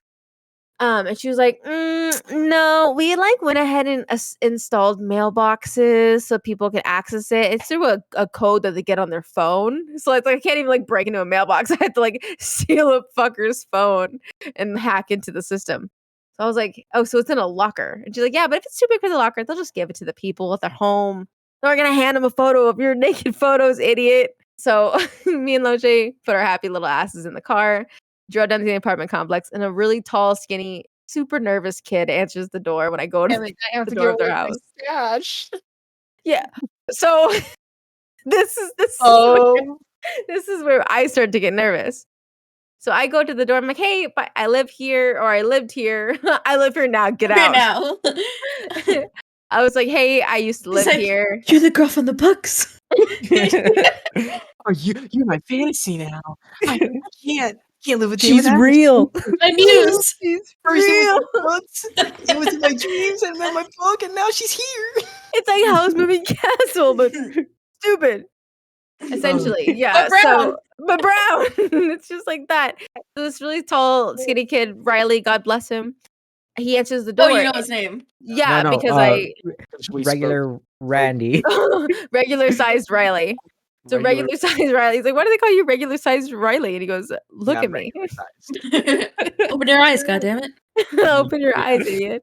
And she was like, no, we like went ahead and installed mailboxes so people can access it. It's through a code that they get on their phone. So it's like I can't even like break into a mailbox. I had to like steal a fucker's phone and hack into the system. So I was like, oh, so it's in a locker. And she's like, yeah, but if it's too big for the locker, they'll just give it to the people at their home. They're gonna hand them a photo of your naked photos, idiot. So me and Locche put our happy little asses in the car, drove down to the apartment complex, and a really tall, skinny, super nervous kid answers the door when I go to I have the to door go of their with my house. stash. Yeah. So this is Oh, this is where I start to get nervous. So I go to the door. I'm like, hey, but I live here, or I lived here. I live here now. Get out. now. I was like, hey, I used to live like, here. You're the girl from the books. are you're my fantasy now. I can't live with She's without her. real. My muse. She's First it real. was the books, it was in my dreams, and then my book, and now she's here. It's like Howl's Moving Castle, but stupid. Essentially, yeah. But brown. But brown. It's just like that. So this really tall, skinny kid, Riley, God bless him. He answers the door. Oh, you know his name. Yeah, No, because I We regular Randy. regular sized Riley. So regular sized Riley. He's like, why do they call you regular sized Riley? And he goes, look at me. Open your eyes, goddammit. Open your eyes, idiot.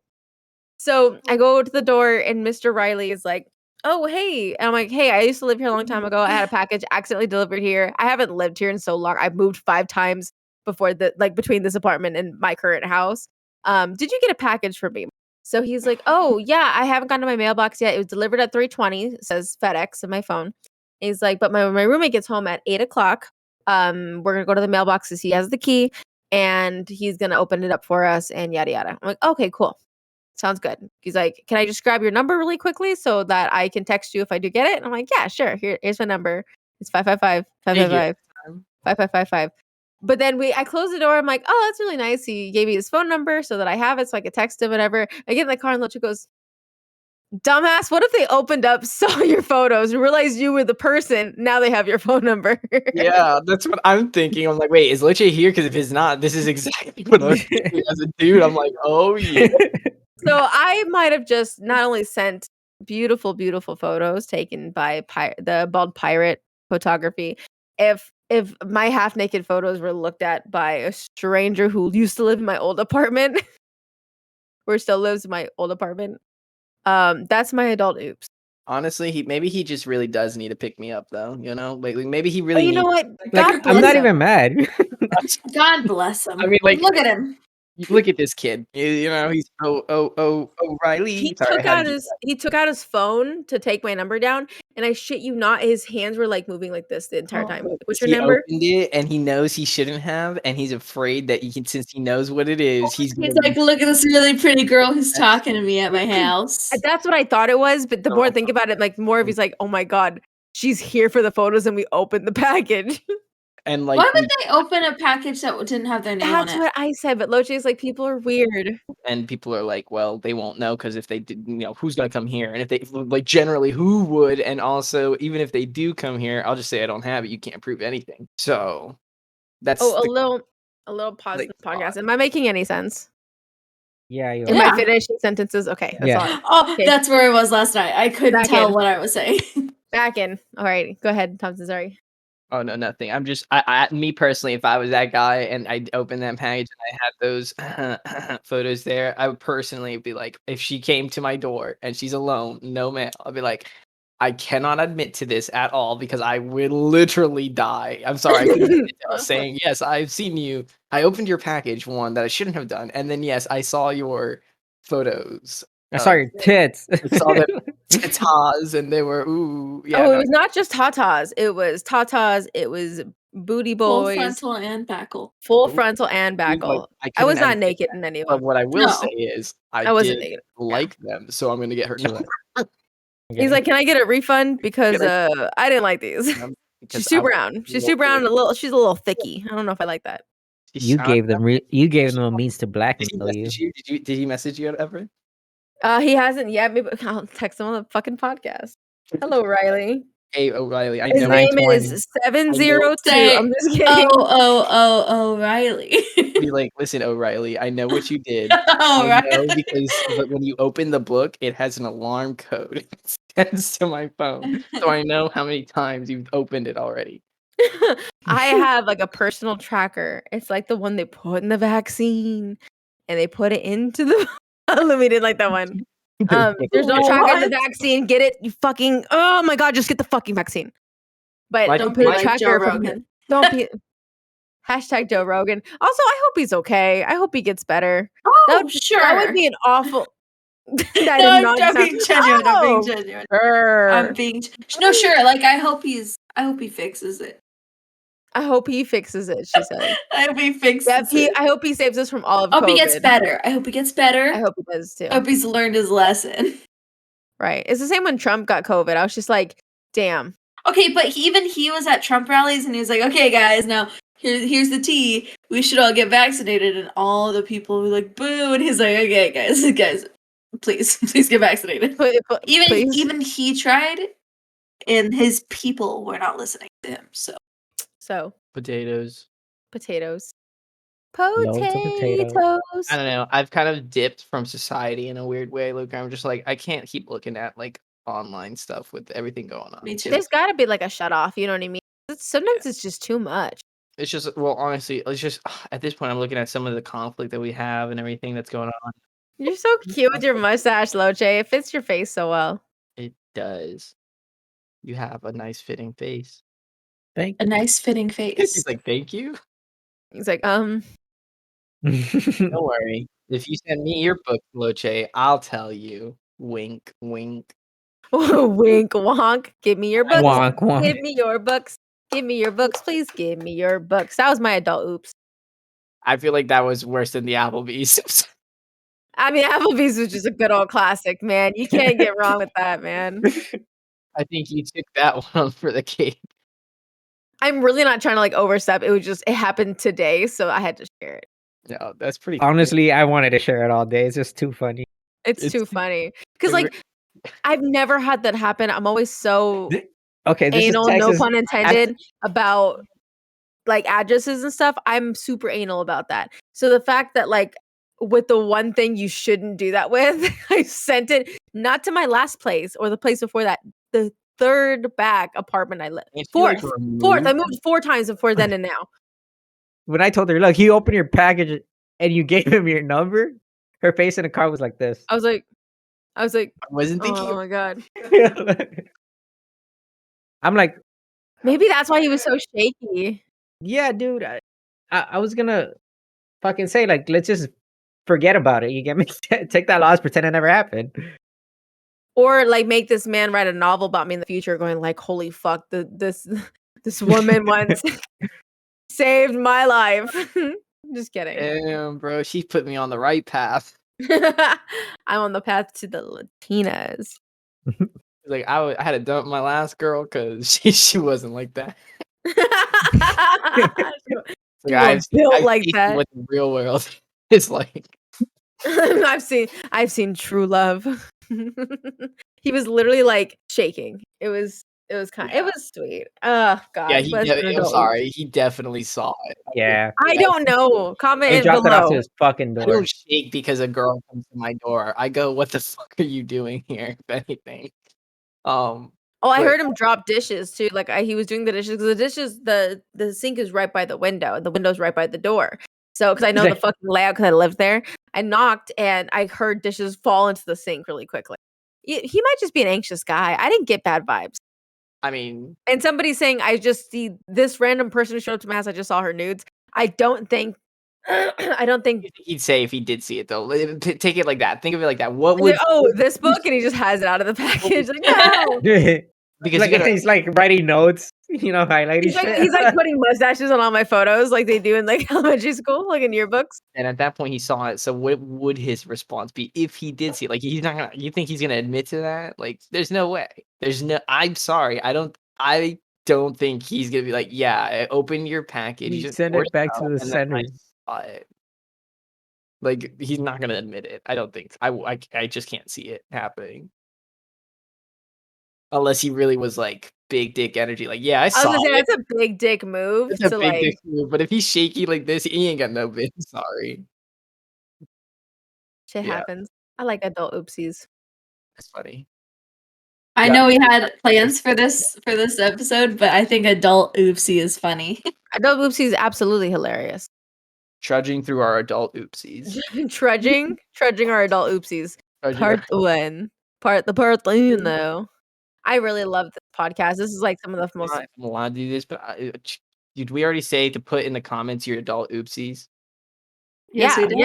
So I go to the door and Mr. Riley is like, oh, hey. And I'm like, hey, I used to live here a long time ago. I had a package accidentally delivered here. I haven't lived here in so long. I've moved 5 times before between this apartment and my current house. Did you get a package for me? So he's like, oh, yeah, I haven't gotten to my mailbox yet. It was delivered at 3:20. It says FedEx in my phone. And he's like, but my roommate gets home at 8 o'clock. We're going to go to the mailbox because he has the key and he's going to open it up for us and yada, yada. I'm like, okay, cool. sounds good. He's like, can I just grab your number really quickly so that I can text you if I do get it? And I'm like, yeah, sure. Here's my number. It's 555 Take your 555 time. 5555. But then I close the door. I'm like, oh, that's really nice. He gave me his phone number so that I have it so I could text him, whatever. I get in the car and Locche goes, dumbass, what if they opened up, saw your photos, and realized you were the person? Now they have your phone number. Yeah, that's what I'm thinking. I'm like, wait, is Locche here? Because if it's not, this is exactly what I'm thinking as a dude. I'm like, oh yeah. So I might have just not only sent beautiful, beautiful photos taken by the Bald Pirate Photography. If my half naked photos were looked at by a stranger who used to live in my old apartment, or still lives in my old apartment, that's my adult oops. Honestly, maybe he just really does need to pick me up, though. You know, like maybe he Oh, really. you know what? God I'm bless not him. even mad. God bless him. I mean, like, look at him. look at this kid. You know, he's O'Reilly. He Sorry, took I had out to do his phone to take my number down, and I shit you not, his hands were like moving like this the entire time. that. What's your He number? opened it and he knows he shouldn't have, and he's afraid that since he knows what it is, he's He's gonna like, look at this really pretty girl who's talking to me at my house. That's what I thought it was, but the more I Oh. think about it, like more of he's like, oh my god, she's here for the photos, and we opened the package. and like Why would they open a package that didn't have their name on That's it? what I said, but Locche is like, people are weird. and people are like, well, they won't know because if they did, who's gonna come here? And if they like generally who would? And also, even if they do come here, I'll just say I don't have it. You can't prove anything. So that's Oh, a little pause in like, the podcast. Am I making any sense? Yeah, you Am are. I Yeah. finishing sentences? Okay, that's Yeah. all. Right. Oh, Okay. that's where I was last night. I couldn't Back tell in. what I was saying. Back in. All right, go ahead, Tomson. Sorry. oh no, nothing. I'm just me personally, if I was that guy and I opened that package and I had those photos there, I would personally be like, if she came to my door and she's alone, no mail, I'd be like, I cannot admit to this at all because I would literally die. I'm sorry, I couldn't admit to us saying, yes, I've seen you. I opened your package, one that I shouldn't have done, and then yes, I saw your photos. I saw your tits. I saw them tatas, and they were yeah. Oh, it No, was not just tatas. It was tatas. It was booty Full boys, frontal and backle. full frontal and like, backle. I couldn't was not admit naked that. in any But one. what I will No. say is, I I wasn't did naked. like them, so I'm gonna get her She number. He's like, "Can I get a refund because Get I didn't like these." because She's I too want brown. She's people too brown. to- She's a little thicky. I don't know if I like that. You I- gave them a means to Did he blackmail you. message you? Did he message you ever? He hasn't yet. Maybe I'll text him on the fucking podcast. Hello, Riley. Hey O'Reilly, I His know. name 920. is 702. Say, I'm just kidding. oh, Riley. Be like, listen, O'Reilly, I know what you did. Oh, I know Riley. because when you open the book, it has an alarm code. It sends to my phone, so I know how many times you've opened it already. I have like a personal tracker. It's like the one they put in the vaccine and they put it into the Lumi didn't like that one. There's no tracker in the vaccine. Get it? You fucking oh my god, just get the fucking vaccine. But Why don't don't put be a like tracker Joe from Rogan. don't be hashtag Joe Rogan. Also, I hope he's okay. I hope he gets better. Oh, sure. That would be an awful that no, did I'm not being sound- genuine. I'm Oh! being genuine. Err. I'm being no, sure. Like I hope he fixes it. I hope he fixes it, she said. I hope he fixes Yep, it. I hope he saves us from all of I hope COVID. he gets better. I hope he gets better. I hope he does too. I hope he's learned his lesson. Right. It's the same when Trump got COVID. I was just like, damn. Okay, but even he was at Trump rallies and he was like, "Okay, guys, now here's the tea. We should all get vaccinated." And all the people were like, "Boo!" And he's like, "Okay, guys, please get vaccinated." Please. Even he tried, and his people were not listening to him. So, Potatoes. potatoes. Loads of potatoes. I don't know. I've kind of dipped from society in a weird way. Look, I'm just like I can't keep looking at like online stuff with everything going on. Me too. There's got to be like a shut off. You know what I mean? Sometimes it's just too much. It's just well, honestly, it's just at this point I'm looking at some of the conflict that we have and everything that's going on. You're so cute with your mustache, Locche. It fits your face so well. It does. You have a nice fitting face. Thank A nice fitting face. He's like, thank you. He's like, Don't worry. If you send me your book, Locche, I'll tell you. Wink, wink. wink, wonk. Give me your books. Wonk, wonk. Give me your books. Give me your books, please. Give me your books. That was my adult oops. I feel like that was worse than the AppleBees. I mean, Applebee's was just a good old classic, man. You can't get wrong with that, man. I think you took that one for the cake. I'm really not trying to like overstep. It happened today, so I had to share it. No, that's pretty cool. Honestly, I wanted to share it all day. It's just too funny. It's too funny. Because it like I've never had that happen. I'm always so Okay, this anal, is no Texas. pun intended, about like addresses and stuff. I'm super anal about that. So the fact that like with the one thing you shouldn't do that with, I sent it not to my last place or the place before that, the third back apartment I lived. Can't you, like, Fourth. I remove moved 4 times before then and now. When I told her, look, you open your package and you gave him your number, her face in the car was like this. I was like, I wasn't thinking oh my God. I'm like, Maybe that's why he was so shaky. yeah, dude. I was gonna fucking say, like, let's just forget about it. You get me? Take that loss, pretend it never happened. Or like make this man write a novel about me in the future, going like, "Holy fuck, this woman once saved my life." Just kidding. damn, bro, she put me on the right path. I'm on the path to the Latinas. Like I had to dump my last girl because she wasn't like that. You were built like seen that. what the real world is like. I've seen true love. He was literally like shaking. It was sweet. Oh God. Yeah, but it's an I'm adult. sorry. He definitely saw it. Yeah. I don't know. Comment He in dropped it off to below. his fucking I door. don't shake because a girl comes to my door. I go, "What the fuck are you doing here?" If anything. Oh, I Wait. heard him drop dishes too. Like he was doing the dishes because the sink is right by the window and the window's right by the door. So because I know the fucking layout because I lived there, I knocked and I heard dishes fall into the sink really quickly. He might just be an anxious guy. I didn't get bad vibes. I mean, And somebody saying I just see this random person who showed up to my house. I just saw her nudes. I don't think. I don't think. he'd say if he did see it though. Take it like that. Think of it like that. What would This book, and he just has it out of the package. Like no. because Like, he's like writing notes, highlighting He's shit. like putting mustaches on all my photos, like they do in like elementary school, like in yearbooks. and at that point he saw it. So what would his response be if he did see it? Like he's not gonna. You think he's gonna admit to that? Like there's no way. There's no. I'm sorry. I don't think he's gonna be like, yeah. I opened your package. You just send forced it back to out, the and then I center. saw it. Like he's not gonna admit it. I don't think. I just can't see it happening. Unless he really was like big dick energy. Like, yeah, I I was saw gonna say it. that's a big dick move It's a to big like. dick move. But if he's shaky like this, he ain't got no bit. Sorry. Shit Yeah. happens. I like adult oopsies. That's funny. I Yeah. know we had plans for this episode, but I think adult oopsie is funny. Adult oopsies is absolutely hilarious. Trudging through our adult oopsies. Trudging our adult oopsies. Trudging Part our- one. Part though. I really love this podcast. This is like some of the most. I'm allowed to do this, but did we already say to put in the comments your adult oopsies? Yes, we did.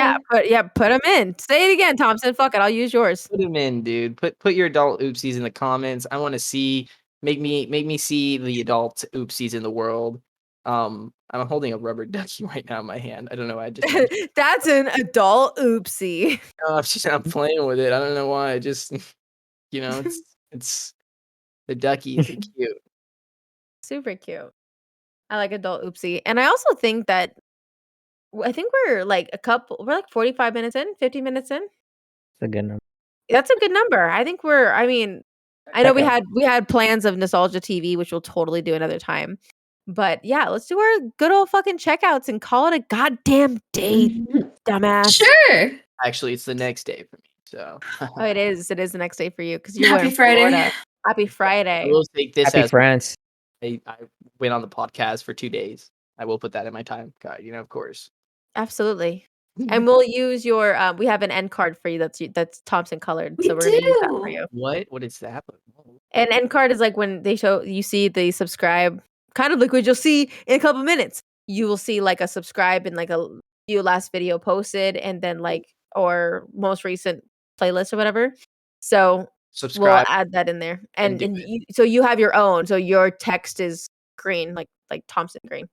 Put them in. Say it again, Tomson. Fuck it, I'll use yours. Put them in, dude. Put your adult oopsies in the comments. I want to see. Make me see the adult oopsies in the world. I'm holding a rubber ducky right now in my hand. I don't know why I just. That's an adult oopsie. No, I'm playing with it. I don't know why. I just, it's the duckies are cute. Super cute. I like adult oopsie. And I also think that I think we're like 45 minutes in, 50 minutes in. It's a good number. That's a good number. I think I know we had plans of nostalgia TV, which we'll totally do another time. But yeah, let's do our good old fucking checkouts and call it a goddamn day, dumbass. Sure. Actually, it's the next day for me. So Oh, it is. It is the next day for you because you Happy were in Friday. Florida. Happy I Friday. will take this Happy as France. I went on the podcast for 2 days. I will put that in my time card, of course. Absolutely. And we'll use your we have an end card for you that's Thompson colored. We So we're gonna use that for do. you. What is that? An end card is like when they show you see the subscribe kind of liquid you'll see in a couple minutes. You will see like a subscribe and like your last video posted and then like or most recent playlist or whatever. So we'll Subscribe. add that in there. and And, do it. so you have your own. So your text is green, like Thompson green.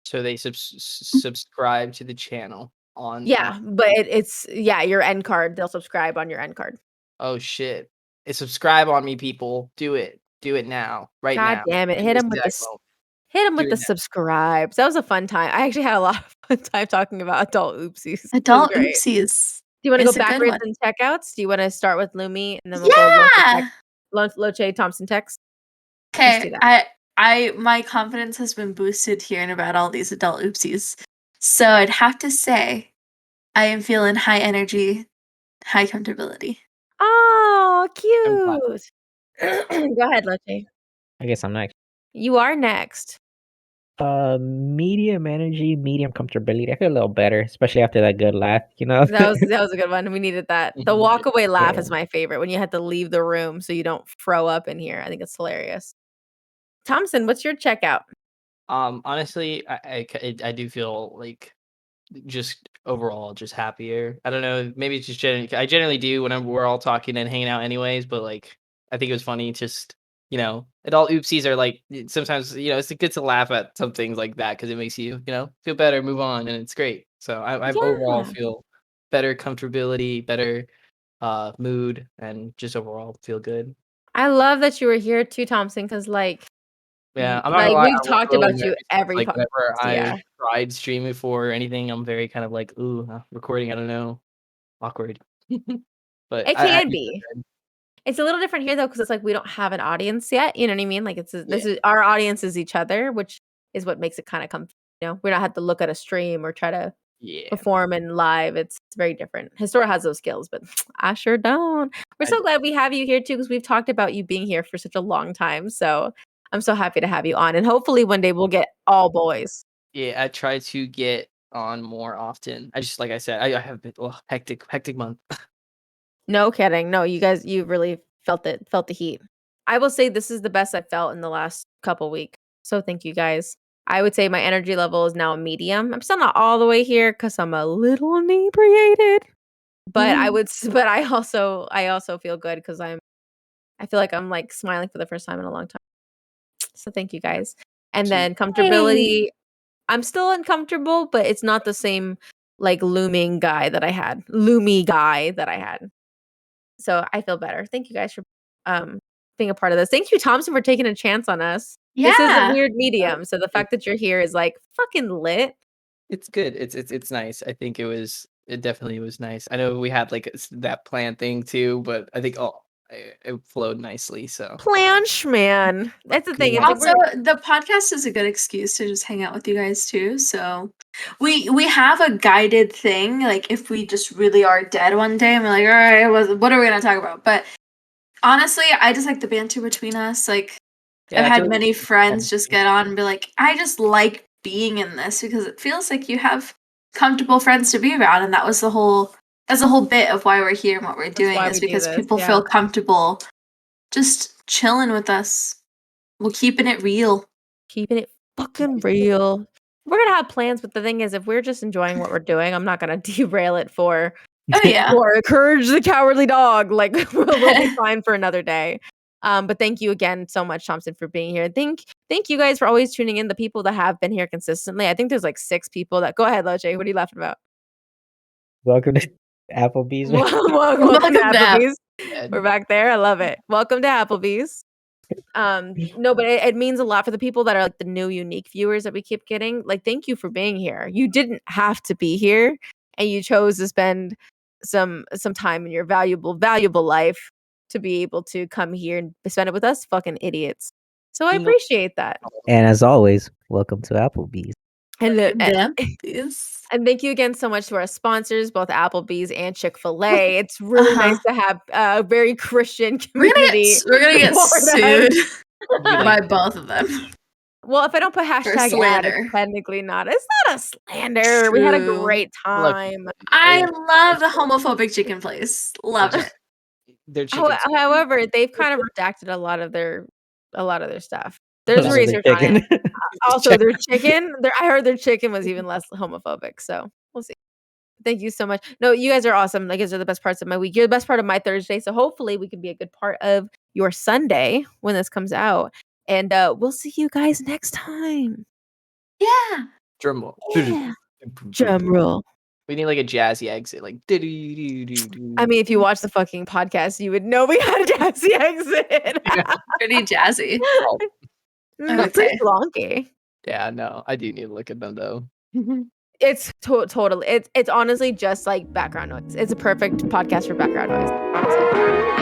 So they subscribe to the channel. on. Yeah, but it's your end card. They'll subscribe on your end card. Oh shit! Subscribe on me, people. Do it. Do it now. Right God now. damn it! In Hit this them with exact this. moment. Hit them Do with it the now. subscribes. That was a fun time. I actually had a lot of fun time talking about adult oopsies. It was Adult great. Oopsies. Do you want to go It's a good backwards one. in checkouts? Do you want to start with Lumi and then we'll go Yeah. Locche, Tomson text? Let's do Okay. that. My confidence has been boosted hearing about all these adult oopsies. So I'd have to say I am feeling high energy, high comfortability. Oh, I'm glad. cute. Go ahead, Locche. I guess I'm next. You are next. Medium energy, medium comfortability. I feel a little better, especially after that good laugh. That was a good one. We needed that. The Mhm. walk away laugh Yeah. is my favorite when you had to leave the room so you don't throw up in here. I think it's hilarious. Tomson, what's your checkout? Honestly, I do feel like just overall just happier. I don't know, maybe it's just I generally do whenever we're all talking and hanging out anyways, but like I think it was funny just adult oopsies are like sometimes it's good to laugh at some things like that because it makes you feel better, move on, and it's great. So I've overall Yeah. feel better comfortability, better mood, and just overall feel good. I love that you were here too, Tomson, because Yeah, I'm not gonna lie, we've I was talked a little about you nervous because, every like, podcast. whenever I Yeah. tried streaming for anything, I'm very kind of like, "Ooh, recording, I don't know, awkward." But It I can do feel be. good. It's a little different here though, because it's like we don't have an audience yet. You know what I mean? Like Yeah, this is our audience is each other, which is what makes it kind of come. We don't have to look at a stream or try to yeah, perform in live. It's very different. Historia has those skills, but I sure don't. We're I so glad we have you here too, because we've talked about you being here for such a long time. So I'm so happy to have you on, and hopefully one day we'll get all boys. yeah, I try to get on more often. I just like I said, I have been hectic month. No kidding. No, you guys, you really felt the heat. I will say this is the best I've felt in the last couple weeks. So thank you guys. I would say my energy level is now a medium. I'm still not all the way here because I'm a little inebriated. But but I also feel good because I feel like I'm like smiling for the first time in a long time. So thank you guys. And Sweet. then comfortability, I'm still uncomfortable, but it's not the same like Lumi guy that I had. So I feel better. Thank you guys for being a part of this. Thank you, Tomson, for taking a chance on us. This is a Yeah. weird medium, so the fact that you're here is like fucking lit. It's good. It's nice. I think it definitely was nice. I know we had like that plan thing too, but I think it flowed nicely. So Planche, man. That's the thing. It's like Also, the podcast is a good excuse to just hang out with you guys too. So we have a guided thing. Like if we just really are dead one day, and we're like, all right, what are we gonna talk about? But honestly, I just like the banter between us. Like yeah, I've I had feel many like friends just get on and be like, I just like being in this because it feels like you have comfortable friends to be around, and that's the whole bit of why we're here and what we're doing why is we do because this, people yeah. feel comfortable just chilling with us. We're keeping it real. Keeping it fucking real. We're gonna have plans, but the thing is, if we're just enjoying what we're doing, I'm not gonna derail it for Oh yeah. or encourage the cowardly dog. Like we'll be fine for another day. But thank you again so much, Thompson, for being here. Thank you guys for always tuning in. The people that have been here consistently. I think there's like 6 people that go ahead, Locche. What are you laughing about? Welcome to AppleBees. Welcome to Welcome back. Applebee's. We're back there. I love it. Welcome to Applebee's. No, but it means a lot for the people that are like the new unique viewers that we keep getting. Like, thank you for being here. You didn't have to be here, and you chose to spend some time in your valuable life to be able to come here and spend it with us fucking idiots. So I No. appreciate that. And as always, welcome to AppleBees. And Damn. Yes. and thank you again so much to our sponsors, both Applebee's and Chick-fil-A. It's really nice to have a very Christian community. We're gonna get for them. sued Be by like, both of them. Well, if I don't put hashtag ad, slander. it's technically not. It's not a slander. We had a True. great look, time. I love the homophobic chicken place. Love just- it. their chickens. However, they've kind of redacted a lot of their stuff. There's Another research on chicken. it. Also, their chicken. I heard their chicken was even less homophobic. So we'll see. Thank you so much. No, you guys are awesome. Like, these are the best parts of my week. You're the best part of my Thursday. So hopefully we can be a good part of your Sunday when this comes out. And we'll see you guys next time. Yeah. Drum roll. Yeah. Drum roll. We need like a jazzy exit, like. I mean, if you watch the fucking podcast, you would know we had a jazzy exit. Pretty jazzy. I would Pretty say. wonky. Yeah, no, I do need to look at them though. It's totally. It's honestly just like background noise. It's a perfect podcast for background noise.